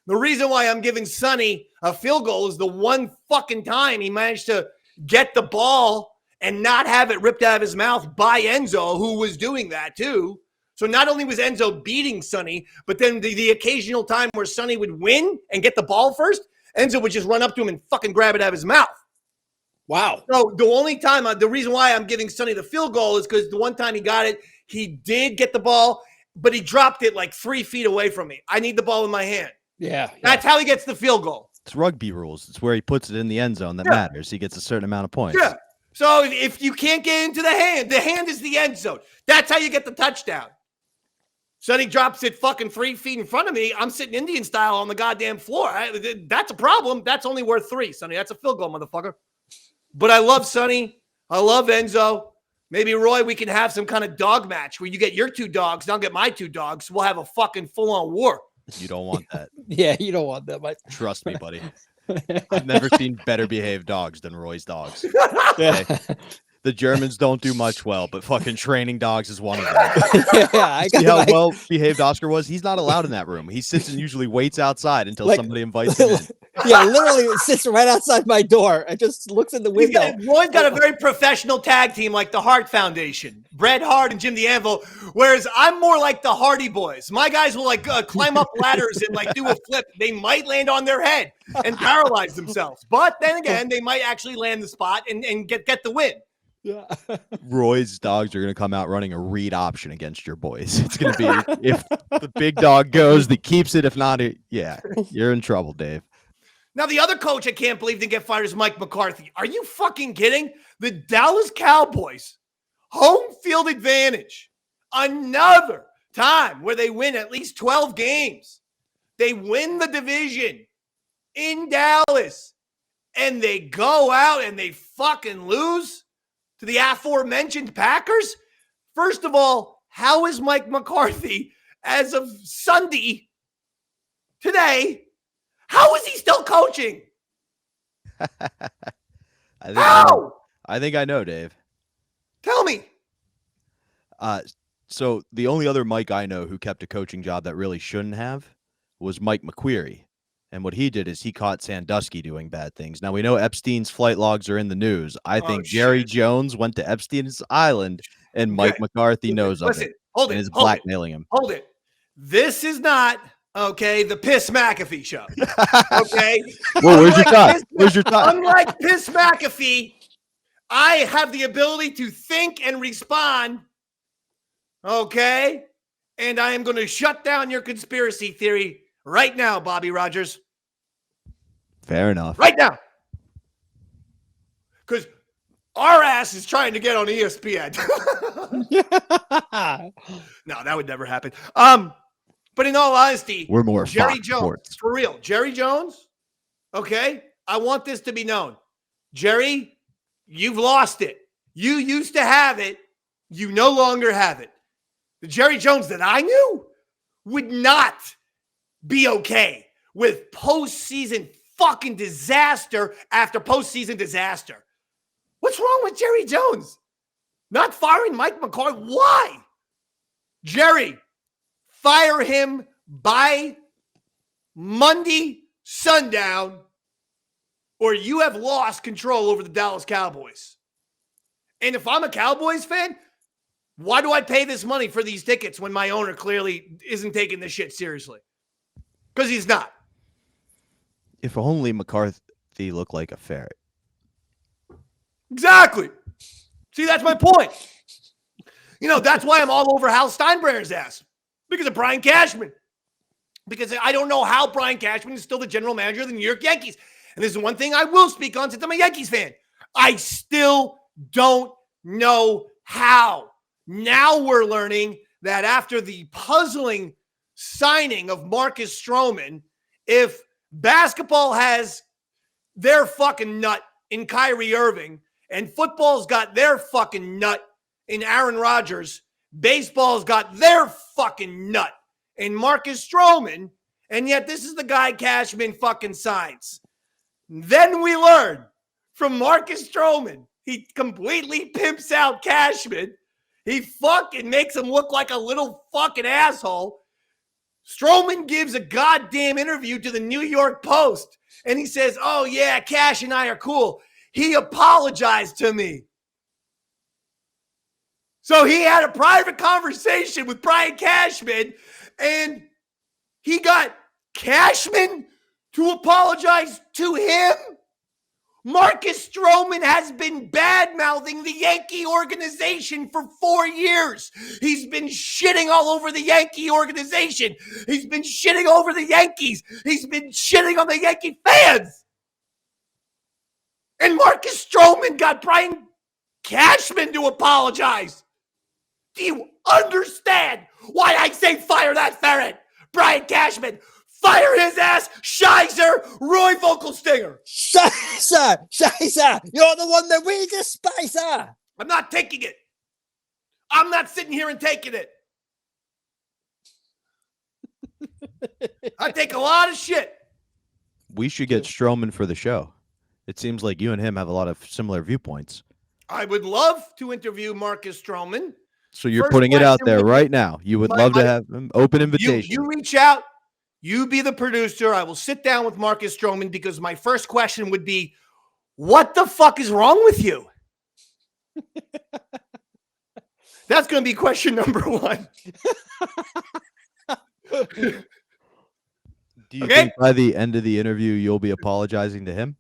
The reason why I'm giving Sonny a field goal is the one fucking time he managed to get the ball and not have it ripped out of his mouth by Enzo, who was doing that too. So not only was Enzo beating Sonny, but then the occasional time where Sonny would win and get the ball first, Enzo would just run up to him and fucking grab it out of his mouth. Wow. So the only time, the reason why I'm giving Sonny the field goal is because the one time he got it, he did get the ball, but he dropped it like 3 feet away from me. I need the ball in my hand. Yeah. That's how he gets the field goal. It's rugby rules. It's where he puts it in the end zone that matters. He gets a certain amount of points. Yeah. So if you can't get into the hand is the end zone. That's how you get the touchdown. Sonny drops it fucking 3 feet in front of me. I'm sitting Indian style on the goddamn floor. That's a problem. That's only worth 3, Sonny. That's a field goal, motherfucker. But I love Sonny. I love Enzo. Maybe, Roy, we can have some kind of dog match where you get your 2 dogs and I'll get my 2 dogs. We'll have a fucking full-on war. You don't want that. Yeah, you don't want that much. Trust me, buddy. I've never seen better behaved dogs than Roy's dogs. Yeah. Okay? The Germans don't do much well, but fucking training dogs is one of them. I See how well behaved Oscar was? He's not allowed in that room. He sits and usually waits outside until somebody invites him in. Yeah, literally it sits right outside my door and just looks in the window. Roy's got a very professional tag team like the Hart Foundation, Bret Hart and Jim the Anvil, whereas I'm more like the Hardy Boys. My guys will climb up ladders and do a flip. They might land on their head and paralyze themselves, but then again, they might actually land the spot and get the win. Yeah. Roy's dogs are going to come out running a read option against your boys. It's going to be if the big dog goes, that keeps it. If not, you're in trouble, Dave. Now, the other coach I can't believe didn't get fired is Mike McCarthy. Are you fucking kidding? The Dallas Cowboys, home field advantage. Another time where they win at least 12 games. They win the division in Dallas. And they go out and they fucking lose to the aforementioned Packers? First of all, how is Mike McCarthy, as of Sunday, today, how is he still coaching? I think I know, Dave. Tell me. So the only other Mike I know who kept a coaching job that really shouldn't have was Mike McQueary. And what he did is he caught Sandusky doing bad things. Now, we know Epstein's flight logs are in the news. I think Jerry Jones went to Epstein's Island, and Mike McCarthy knows of it. Hold and it. is blackmailing him. Hold it. This is not, the Piss McAfee show. Okay? Well, where's your thought? Unlike Piss McAfee, I have the ability to think and respond, okay? And I am going to shut down your conspiracy theory right now, Bobby Rogers. Fair enough. Right now. Because our ass is trying to get on ESPN. No, that would never happen. But in all honesty, We're more Jerry Fox Jones, Sports. for real, Jerry Jones, okay? I want this to be known. Jerry, you've lost it. You used to have it. You no longer have it. The Jerry Jones that I knew would not be okay with postseason fucking disaster after postseason disaster. What's wrong with Jerry Jones? Not firing Mike McCarthy? Why? Jerry, fire him by Monday sundown, or you have lost control over the Dallas Cowboys. And if I'm a Cowboys fan, why do I pay this money for these tickets when my owner clearly isn't taking this shit seriously? Because he's not. If only McCarthy looked like a ferret. Exactly. See, that's my point. You know, that's why I'm all over Hal Steinbrenner's ass. Because of Brian Cashman. Because I don't know how Brian Cashman is still the general manager of the New York Yankees. And this is one thing I will speak on since I'm a Yankees fan. I still don't know how. Now we're learning that after the puzzling signing of Marcus Stroman, if basketball has their fucking nut in Kyrie Irving and football's got their fucking nut in Aaron Rodgers, baseball's got their fucking nut in Marcus Stroman, and yet this is the guy Cashman fucking signs. Then we learn from Marcus Stroman, he completely pimps out Cashman. He fucking makes him look like a little fucking asshole. Stroman gives a goddamn interview to the New York Post, and he says, oh yeah, Cash and I are cool. He apologized to me. So he had a private conversation with Brian Cashman, and he got Cashman to apologize to him. Marcus Stroman has been bad-mouthing the Yankee organization for 4 years. He's been shitting all over the Yankee organization. He's been shitting over the Yankees. He's been shitting on the Yankee fans. And Marcus Stroman got Brian Cashman to apologize. Do you understand why I say fire that ferret? Brian Cashman, fire his ass, Shizer, Roy Vogelstinger. Shizer, you're the one that we despise. I'm not taking it. I'm not sitting here and taking it. I take a lot of shit. We should get Stroman for the show. It seems like you and him have a lot of similar viewpoints. I would love to interview Marcus Stroman. So you're First putting it out question there would be- right now. You would love to have him open invitation. You reach out. You be the producer. I will sit down with Marcus Stroman because my first question would be, what the fuck is wrong with you? That's going to be question number one. Do you think by the end of the interview you'll be apologizing to him?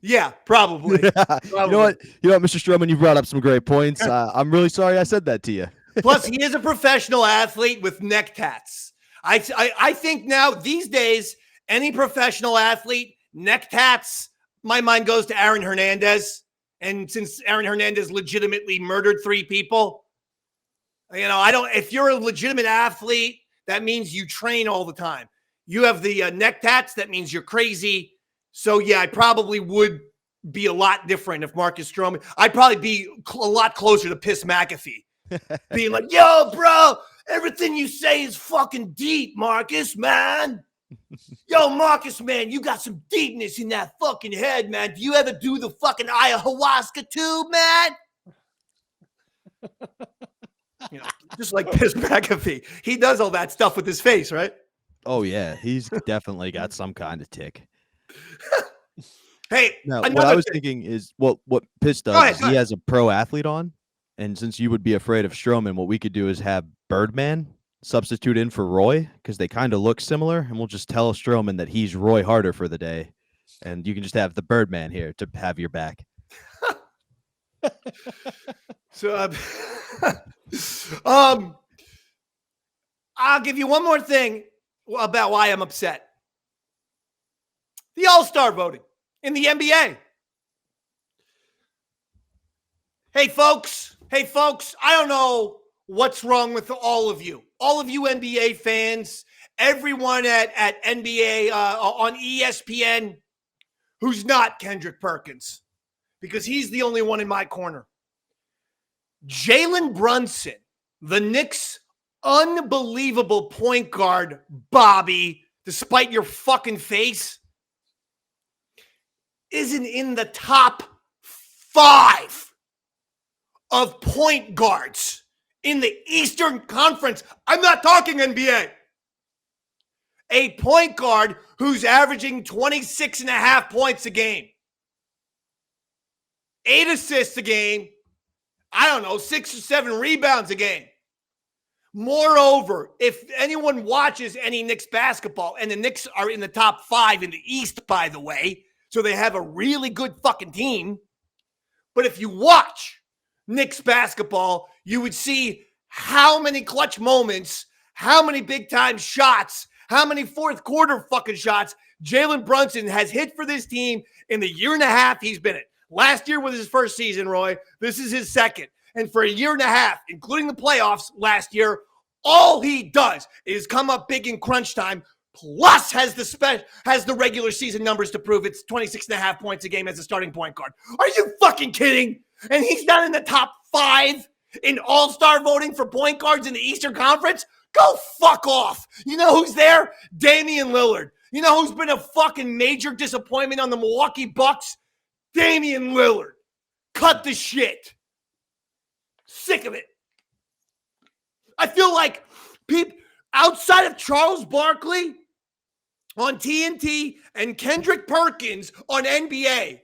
Yeah, probably. You know what, Mr. Stroman, you brought up some great points. I'm really sorry I said that to you. Plus, he is a professional athlete with neck tats. I think now, these days, any professional athlete, neck tats, my mind goes to Aaron Hernandez. And since Aaron Hernandez legitimately murdered 3 people, if you're a legitimate athlete, that means you train all the time. You have the neck tats, that means you're crazy. So, yeah, I probably would be a lot different if Marcus Stroman. I'd probably be a lot closer to Piss McAfee. Being like, yo, bro, everything you say is fucking deep, Marcus, man. Yo, Marcus, man, you got some deepness in that fucking head, man. Do you ever do the fucking ayahuasca tube, man? Just like Piss McAfee. He does all that stuff with his face, right? Oh, yeah. He's definitely got some kind of tick. Hey, now, what I was thinking is what Piss does is he has a pro athlete on. And since you would be afraid of Stroman, what we could do is have Birdman substitute in for Roy because they kind of look similar. And we'll just tell Stroman that he's Roy Harder for the day. And you can just have the Birdman here to have your back. So, I'll give you one more thing about why I'm upset. The All-Star voting in the NBA. Hey, folks, I don't know what's wrong with all of you NBA fans, everyone at NBA on ESPN who's not Kendrick Perkins, because he's the only one in my corner. Jalen Brunson, the Knicks' unbelievable point guard, Bobby, despite your fucking face, isn't in the top 5 of point guards in the Eastern Conference. I'm not talking NBA. A point guard who's averaging 26 and a half points a game, 8 assists a game, 6 or 7 rebounds a game. Moreover, if anyone watches any Knicks basketball, and the Knicks are in the top 5 in the East, by the way, so they have a really good fucking team. But if you watch Knicks basketball, you would see how many clutch moments, how many big-time shots, how many fourth quarter fucking shots Jalen Brunson has hit for this team in the year and a half he's been in. Last year was his first season, Roy. This is his second. And for a year and a half, including the playoffs last year, all he does is come up big in crunch time, plus has the regular season numbers to prove it's 26 and a half points a game as a starting point guard. Are you fucking kidding? And he's not in the top 5 in all-star voting for point guards in the Eastern Conference? Go fuck off. You know who's there? Damian Lillard. You know who's been a fucking major disappointment on the Milwaukee Bucks? Damian Lillard. Cut the shit. Sick of it. I feel like people outside of Charles Barkley on TNT and Kendrick Perkins on NBA,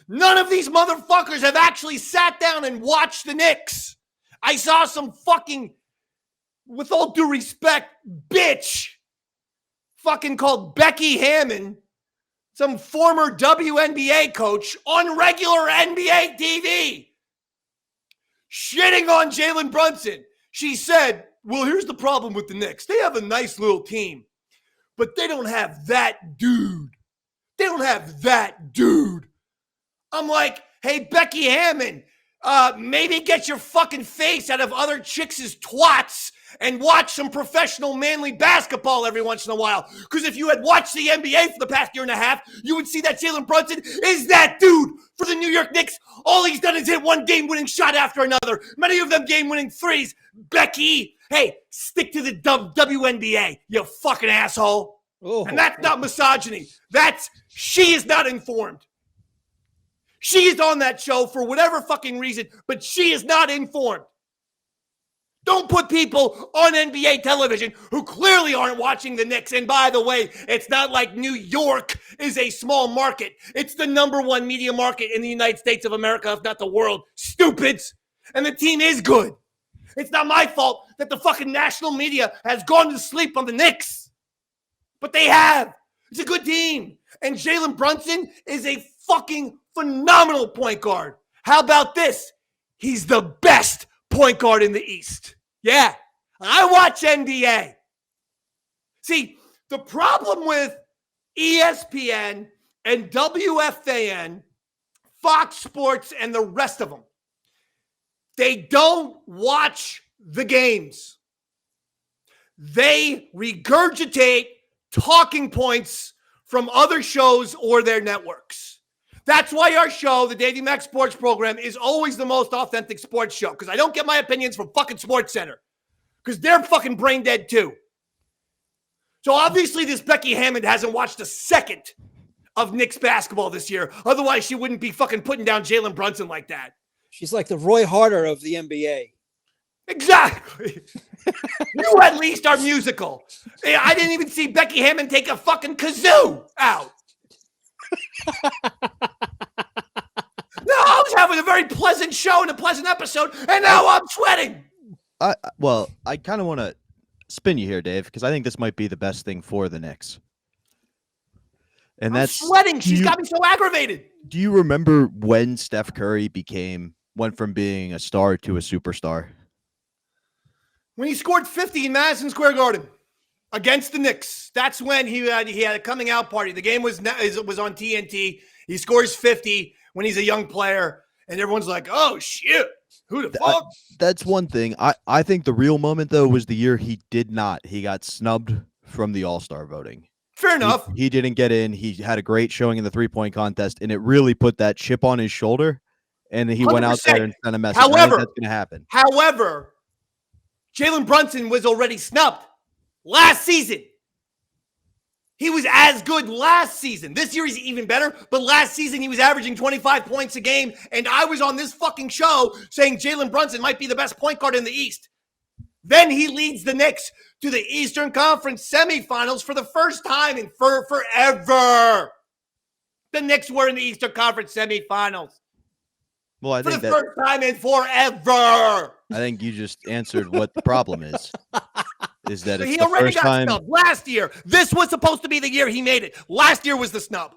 none of these motherfuckers have actually sat down and watched the Knicks. I saw some fucking, with all due respect, bitch fucking called Becky Hammond, some former WNBA coach on regular NBA TV, shitting on Jalen Brunson. She said, well, here's the problem with the Knicks. They have a nice little team, but they don't have that dude. They don't have that dude. I'm like, hey, Becky Hammond, maybe get your fucking face out of other chicks' twats and watch some professional manly basketball every once in a while. Because if you had watched the NBA for the past year and a half, you would see that Jalen Brunson is that dude for the New York Knicks. All he's done is hit one game-winning shot after another. Many of them game-winning threes. Becky, hey, stick to the WNBA, you fucking asshole. Oh. And that's not misogyny. She is not informed. She is on that show for whatever fucking reason, but she is not informed. Don't put people on NBA television who clearly aren't watching the Knicks. And by the way, it's not like New York is a small market. It's the #1 media market in the United States of America, if not the world. Stupids. And the team is good. It's not my fault that the fucking national media has gone to sleep on the Knicks. But they have. It's a good team. And Jalen Brunson is a fucking phenomenal point guard. How about this? He's the best point guard in the East. Yeah, I watch NBA. See, the problem with ESPN and WFAN, Fox Sports, and the rest of them, they don't watch the games. They regurgitate talking points from other shows or their networks. That's why our show, the Davey Mac Sports Program, is always the most authentic sports show, because I don't get my opinions from fucking SportsCenter, because they're fucking brain dead too. So obviously this Becky Hammond hasn't watched a second of Knicks basketball this year. Otherwise she wouldn't be fucking putting down Jalen Brunson like that. She's like the Roy Harder of the NBA. Exactly. You at least are musical. I didn't even see Becky Hammond take a fucking kazoo out. No, I was having a very pleasant show and a pleasant episode, and now I'm sweating. I kind of want to spin you here, Dave, because I think this might be the best thing for the Knicks. And I'm sweating. She's got me so aggravated. Do you remember when Steph Curry went from being a star to a superstar? When he scored 50 in Madison Square Garden against the Knicks, that's when he had a coming out party. The game was on TNT. He scores 50 when he's a young player, and everyone's like, "Oh shit, who the fuck?" That's one thing. I think the real moment though was the year he did not. He got snubbed from the All-Star voting. Fair enough. He didn't get in. He had a great showing in the 3-point contest, and it really put that chip on his shoulder. And he 100%. Went out there and sent a message. However, that's going to happen. However, Jalen Brunson was already snubbed last season. He was as good last season. This year he's even better, but last season he was averaging 25 points a game, and I was on this fucking show saying Jalen Brunson might be the best point guard in the East. Then he leads the Knicks to the Eastern Conference semifinals for the first time in forever. The Knicks were in the Eastern Conference semifinals. Well, I think for the first time in forever. I think you just answered what the problem is. Is that he already got snubbed last year. This was supposed to be the year he made it. Last year was the snub.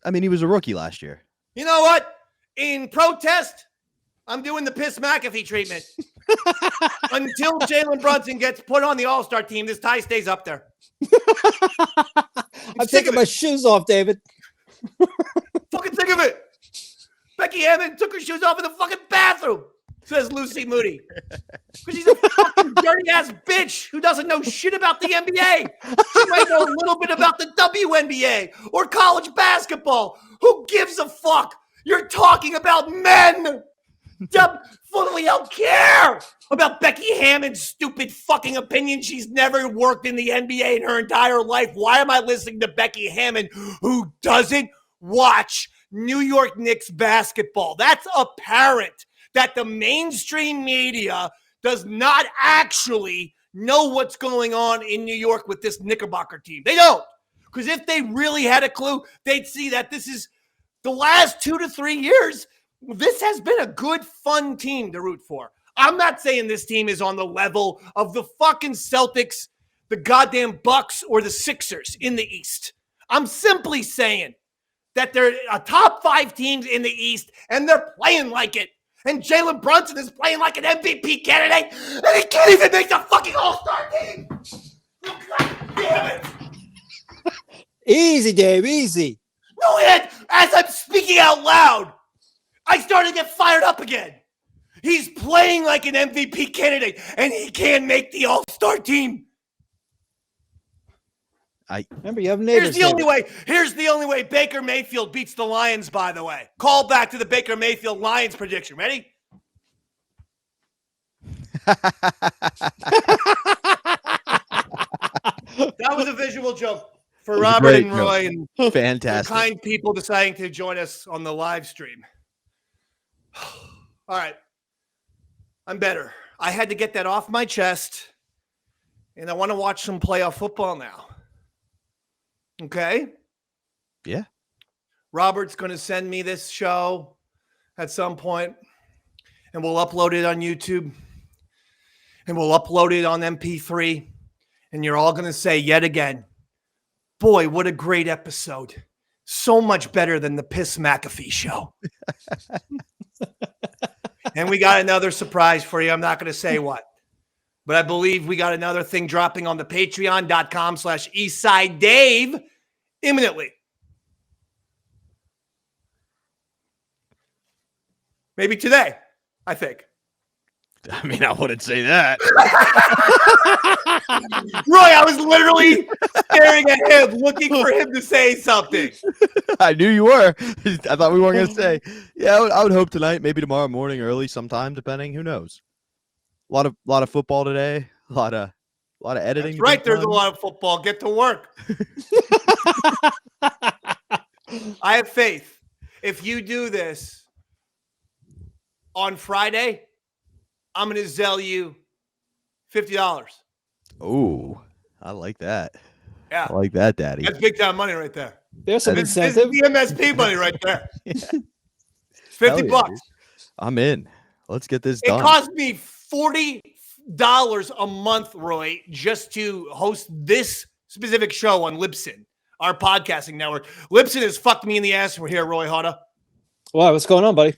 I mean, he was a rookie last year. You know what? In protest, I'm doing the Piss McAfee treatment. Until Jalen Brunson gets put on the All-Star team, this tie stays up there. I'm taking my shoes off, David. Fucking think of it. Becky Hammond took her shoes off in the fucking bathroom, says Lucy Moody. Because she's a fucking dirty-ass bitch who doesn't know shit about the NBA. She might know a little bit about the WNBA or college basketball. Who gives a fuck? You're talking about men. We don't care about Becky Hammond's stupid fucking opinion. She's never worked in the NBA in her entire life. Why am I listening to Becky Hammond, who doesn't watch New York Knicks basketball? That's apparent that the mainstream media does not actually know what's going on in New York with this Knickerbocker team. They don't. Because if they really had a clue, they'd see that this is the last 2 to 3 years. This has been a good, fun team to root for. I'm not saying this team is on the level of the fucking Celtics, the goddamn Bucks, or the Sixers in the East. I'm simply saying that they're a top 5 teams in the East, and they're playing like it. And Jalen Brunson is playing like an MVP candidate, and he can't even make the fucking All-Star team. God damn it. Easy, Dave, easy. No, Ed, as I'm speaking out loud, I started to get fired up again. He's playing like an MVP candidate, and he can't make the All-Star team. Remember, you have neighbors. Here's the only way Baker Mayfield beats the Lions, by the way. Call back to the Baker Mayfield Lions prediction. Ready? That was a visual joke for Robert and Roy and fantastic kind people deciding to join us on the live stream. All right. I'm better. I had to get that off my chest, and I want to watch some playoff football now. Okay? Yeah. Robert's going to send me this show at some point, and we'll upload it on YouTube, and we'll upload it on MP3, and you're all going to say yet again, boy, what a great episode. So much better than the Piss McAfee show. And we got another surprise for you. I'm not going to say what, but I believe we got another thing dropping on the patreon.com/EastSideDave imminently. Maybe today, I think. I mean, I wouldn't say that. Roy, I was literally staring at him, looking for him to say something. I knew you were. I thought we weren't going to say. Yeah, I would hope tonight, maybe tomorrow morning, early sometime, depending. Who knows? A lot of football today. A lot of editing. That's right. There's a lot of football. Get to work. I have faith. If you do this on Friday, I'm going to sell you $50. Ooh, I like that. Yeah. I like that, Daddy. That's big time money right there. There's some This incentive. is the MSP money right there. $50 bucks. Dude. I'm in. Let's get this It done. cost me $40 a month, Roy, just to host this specific show on Libsyn, our podcasting network. Libsyn has fucked me in the ass. We're here, Roy Hotta. Why? What's going on, buddy?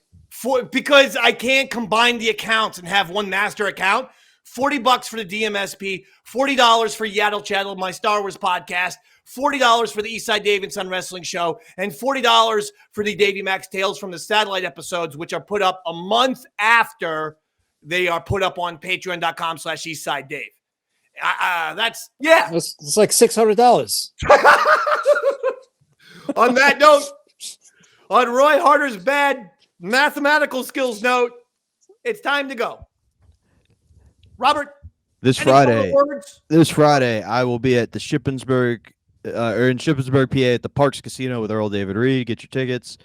Because I can't combine the accounts and have one master account. $40 for the DMSP, $40 for Yaddle Chattel, my Star Wars podcast, $40 for the Eastside Dave and Son Wrestling Show, and $40 for the Davey Max Tales from the Satellite episodes, which are put up a month after they are put up on patreon.com/Eastside Dave. That's, yeah. It's like $600. On that note, on Roy Harder's bad mathematical skills note, it's time to go. Robert, This Friday, I will be at the Shippensburg, in Shippensburg, PA, at the Parks Casino with Earl David Reed. Get your tickets.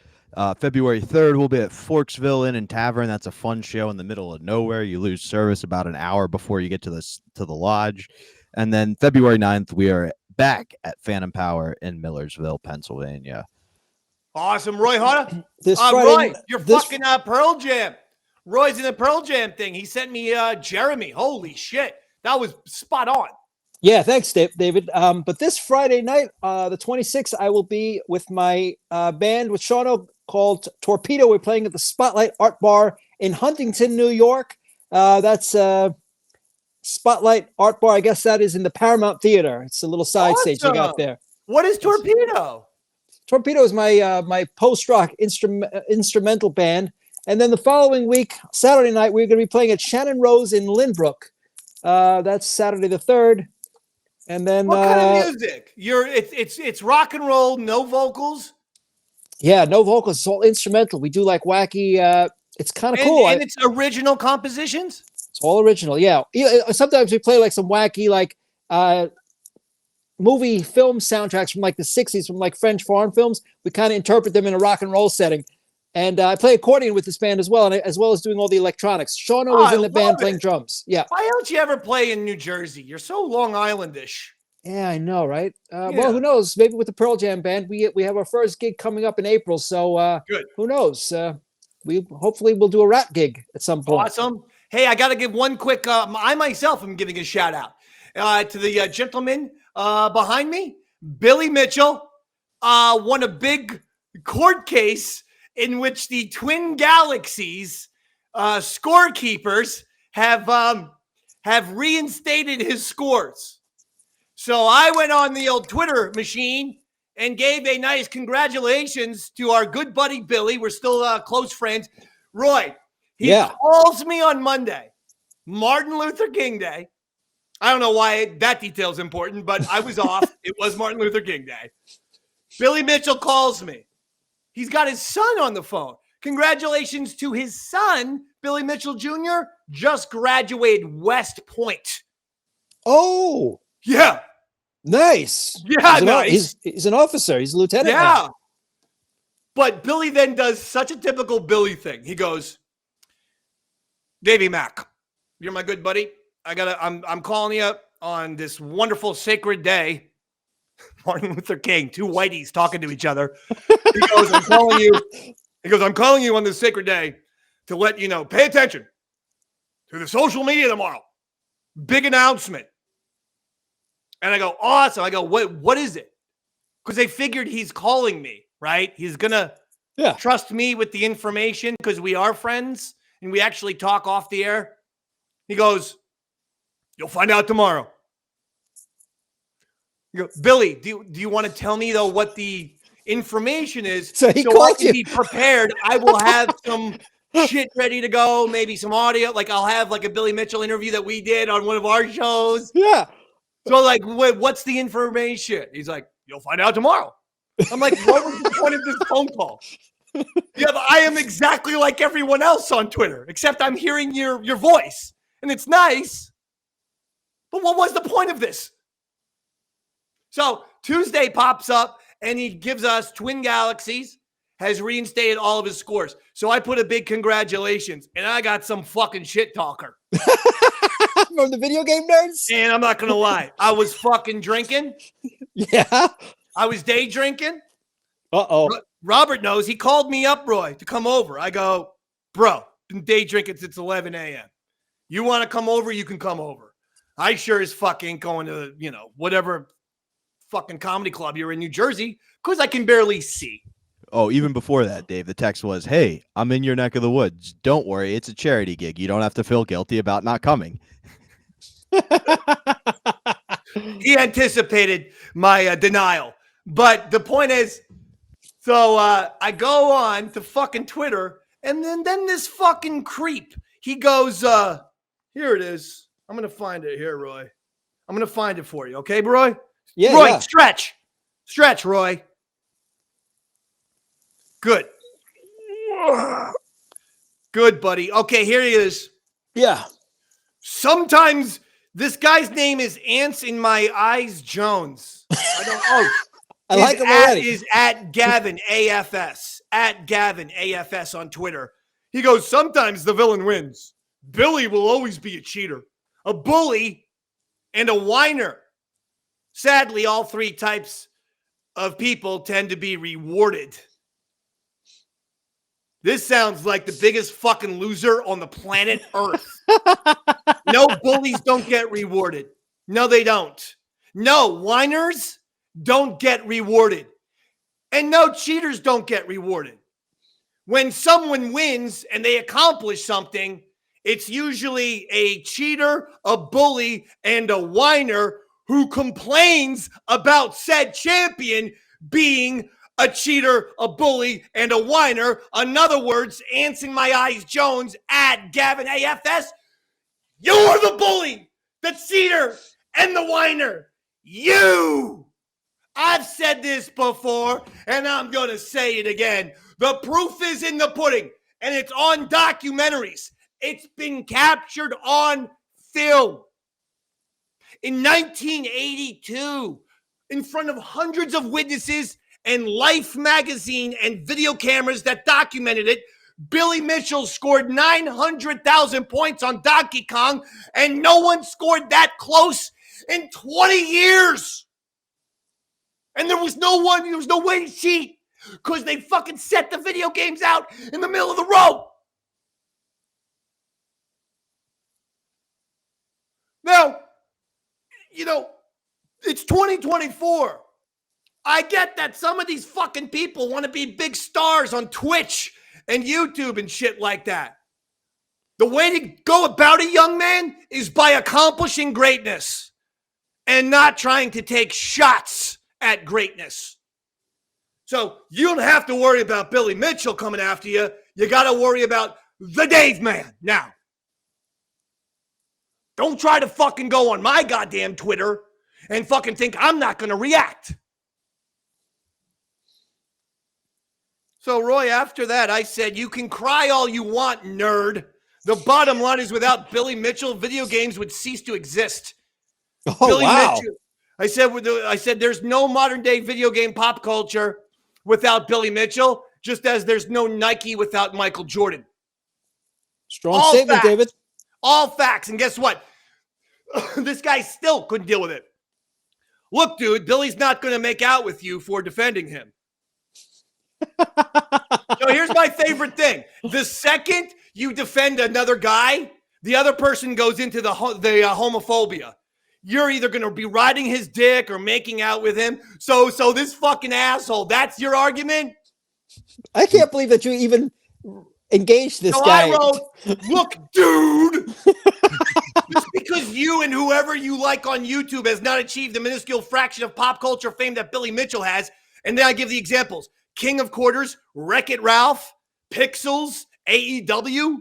February 3rd, we'll be at Forksville Inn and Tavern. That's a fun show in the middle of nowhere. You lose service about an hour before you get to the lodge. And then February 9th, we are back at Phantom Power in Millersville, Pennsylvania. Awesome. Roy Harder. This Friday, Roy, you're fucking Pearl Jam. Roy's in the Pearl Jam thing. He sent me Jeremy. Holy shit. That was spot on. Yeah, thanks, David. But this Friday night, the 26th, I will be with my band with Shauno called Torpedo. We're playing at the Spotlight Art Bar in Huntington, New York. That's Spotlight Art Bar. I guess that is in the Paramount Theater. It's a little side stage they got there. What is Torpedo? Torpedo is my post-rock instrumental band. And then the following week, Saturday night, we're going to be playing at Shannon Rose in Lynbrook. That's Saturday the 3rd. And then what kind of music? It's rock and roll, no vocals. Yeah, no vocals. It's all instrumental. We do like wacky. It's kind of cool. And it's original compositions. It's all original. Yeah. Sometimes we play like some wacky movie film soundtracks from like the 60s, from like French foreign films. We kind of interpret them in a rock and roll setting. And I play accordion with this band as well, and as well as doing all the electronics. Shauno is in the band playing drums. Yeah. Why don't you ever play in New Jersey? You're so Long Islandish. Yeah, I know, right? Well, who knows? Maybe with the Pearl Jam band, we have our first gig coming up in April. So good. Who knows? Hopefully we'll do a rap gig at some point. Awesome. Hey, I got to give one quick. I myself am giving a shout out to the gentleman behind me, Billy Mitchell, won a big court case in which the Twin Galaxies scorekeepers have reinstated his scores. So I went on the old Twitter machine and gave a nice congratulations to our good buddy Billy. We're still close friends. Roy, he calls me on Monday, Martin Luther King Day. I don't know why that detail is important, but I was off. It was Martin Luther King Day. Billy Mitchell calls me. He's got his son on the phone. Congratulations to his son, Billy Mitchell Jr., just graduated West Point. Oh. Yeah. Nice. Yeah, nice. He's an officer. He's a lieutenant. Yeah. Now. But Billy then does such a typical Billy thing. He goes, Davey Mac, you're my good buddy. I'm calling you on this wonderful sacred day. Martin Luther King, two whiteys talking to each other. He goes, I'm calling you on this sacred day to let you know, pay attention to the social media tomorrow. Big announcement. And I go, awesome. I go, what is it? Because they figured he's calling me, right? He's going to trust me with the information because we are friends and we actually talk off the air. He goes, you'll find out tomorrow. You go, Billy, do you want to tell me, though, what the information is so I can be prepared? I will have some shit ready to go, maybe some audio. Like I'll have like a Billy Mitchell interview that we did on one of our shows. Yeah. So like, what's the information? He's like, you'll find out tomorrow. I'm like, what was the point of this phone call? Yeah, but I am exactly like everyone else on Twitter, except I'm hearing your voice. And it's nice. But what was the point of this? So Tuesday pops up and he gives us Twin Galaxies, has reinstated all of his scores. So I put a big congratulations and I got some fucking shit talker. From the video game nerds? And I'm not going to lie. I was fucking drinking. Yeah. I was day drinking. Uh-oh. Robert knows. He called me up, Roy, to come over. I go, bro, been day drinking since 11 a.m. You want to come over? You can come over. I sure as fuck ain't going to, whatever fucking comedy club you're in New Jersey because I can barely see. Oh, even before that, Dave, the text was, hey, I'm in your neck of the woods. Don't worry. It's a charity gig. You don't have to feel guilty about not coming. He anticipated my denial. But the point is, so I go on to fucking Twitter, and then this fucking creep, he goes, here it is. I'm going to find it here, Roy. I'm going to find it for you. Okay, Roy? Yeah, Roy, yeah. stretch. Stretch, Roy. Good. Good, buddy. Okay, here he is. Yeah. Sometimes this guy's name is Ants in My Eyes Jones. I don't know. I like him already. Is at Gavin AFS. At Gavin AFS on Twitter. He goes, sometimes the villain wins. Billy will always be a cheater, a bully, and a whiner. Sadly, all three types of people tend to be rewarded. This sounds like the biggest fucking loser on the planet Earth. No, bullies don't get rewarded. No, they don't. No, whiners don't get rewarded. And no, cheaters don't get rewarded. When someone wins and they accomplish something, it's usually a cheater, a bully, and a whiner who complains about said champion being a cheater, a bully, and a whiner. In other words, Ants in My Eyes Jones at Gavin AFS. You're the bully, the cheater, and the whiner. You. I've said this before, and I'm going to say it again. The proof is in the pudding, and it's on documentaries. It's been captured on film. In 1982, in front of hundreds of witnesses and Life magazine and video cameras that documented it, Billy Mitchell scored 900,000 points on Donkey Kong, and no one scored that close in 20 years. And there was no way to cheat because they fucking set the video games out in the middle of the road. Now, it's 2024. I get that some of these fucking people want to be big stars on Twitch and YouTube and shit like that. The way to go about it, young man, is by accomplishing greatness and not trying to take shots at greatness. So you don't have to worry about Billy Mitchell coming after you. You got to worry about the Dave Man now. Don't try to fucking go on my goddamn Twitter and fucking think I'm not going to react. So, Roy, after that, I said, you can cry all you want, nerd. The bottom line is without Billy Mitchell, video games would cease to exist. Oh, Billy wow. Mitchell. I said there's no modern day video game pop culture without Billy Mitchell, just as there's no Nike without Michael Jordan. Strong All statement, facts. David. All facts. And guess what? This guy still couldn't deal with it. Look, dude, Billy's not going to make out with you for defending him. So here's my favorite thing. The second you defend another guy, the other person goes into the homophobia. You're either going to be riding his dick or making out with him. So this fucking asshole, that's your argument? I can't believe that you even engaged this So guy. I wrote, look, dude, just because you and whoever you like on YouTube has not achieved the minuscule fraction of pop culture fame that Billy Mitchell has, and then I give the examples. King of Quarters, Wreck-It Ralph, Pixels, AEW,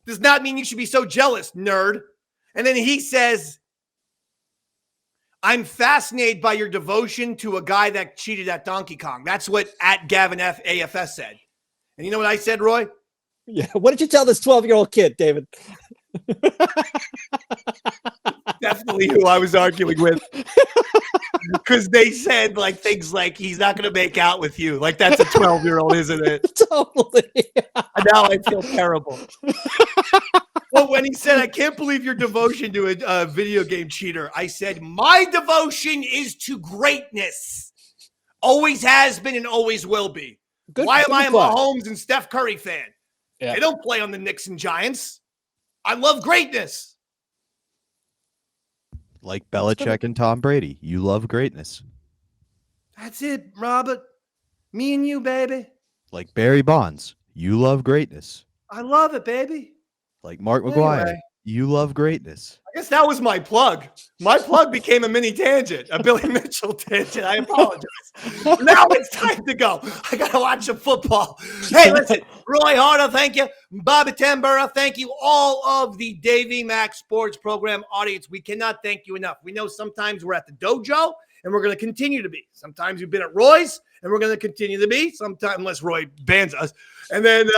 does not mean you should be so jealous, nerd. And then he says, I'm fascinated by your devotion to a guy that cheated at Donkey Kong. That's what at Gavin AFS said. And you know what I said, Roy? Yeah. What did you tell this 12-year-old kid, David? Definitely who I was arguing with. Because they said things like he's not going to make out with you. Like that's a 12-year-old, isn't it? Totally. And now I feel terrible. Well, when he said, I can't believe your devotion to a video game cheater, I said, my devotion is to greatness. Always has been and always will be. Why am I a Mahomes and Steph Curry fan? Yeah. They don't play on the Knicks and Giants. I love greatness. Like Belichick and Tom Brady. You love greatness. That's it, Robert. Me and you, baby. Like Barry Bonds. You love greatness. I love it, baby. Like Mark McGuire. Anyway. You love greatness. I guess that was my plug. My plug became a mini tangent, a Billy Mitchell tangent. I apologize. Now it's time to go. I got to watch some football. Hey, listen, Roy Harder, thank you. Bobby Tambura, thank you. All of the Davey Mac Sports Program audience, we cannot thank you enough. We know sometimes we're at the dojo, and we're going to continue to be. Sometimes we've been at Roy's, and we're going to continue to be. Sometimes, unless Roy bans us. And then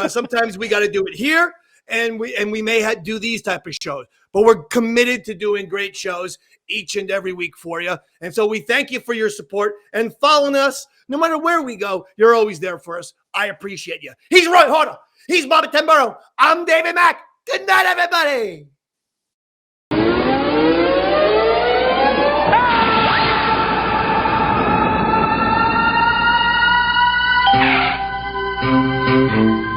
sometimes we got to do it here. And we may do these type of shows, but we're committed to doing great shows each and every week for you. And so we thank you for your support and following us. No matter where we go, you're always there for us. I appreciate you. He's Roy Harder. He's Bobby Tamburo. I'm David Mack. Good night, everybody. Ah!